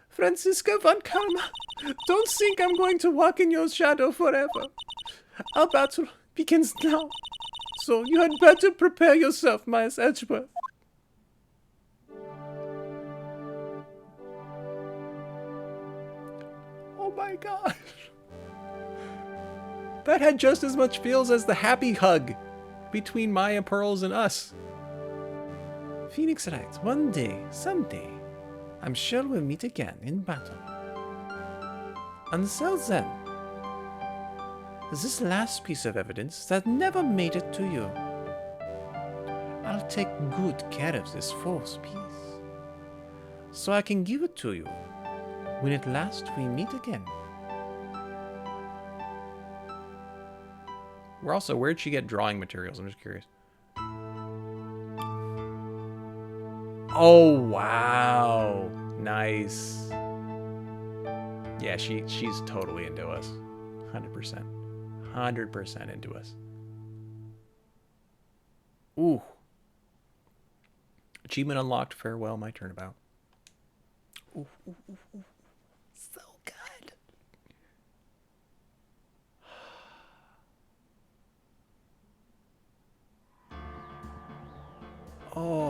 Franziska von Karma, don't think I'm going to walk in your shadow forever. Our battle begins now. So you had better prepare yourself, Miles Edgeworth. Oh my gosh. That had just as much feels as the happy hug between Maya Pearls and us. Phoenix Wright, one day, someday, I'm sure we'll meet again in battle. Until then, this last piece of evidence that never made it to you. I'll take good care of this fourth piece, so I can give it to you when at last we meet again. Where'd she get drawing materials? I'm just curious. Oh, wow. Nice. Yeah, she's totally into us. 100%. 100% into us. Ooh. Achievement unlocked. Farewell, my turnabout. Ooh, ooh, ooh, ooh. So good. Oh.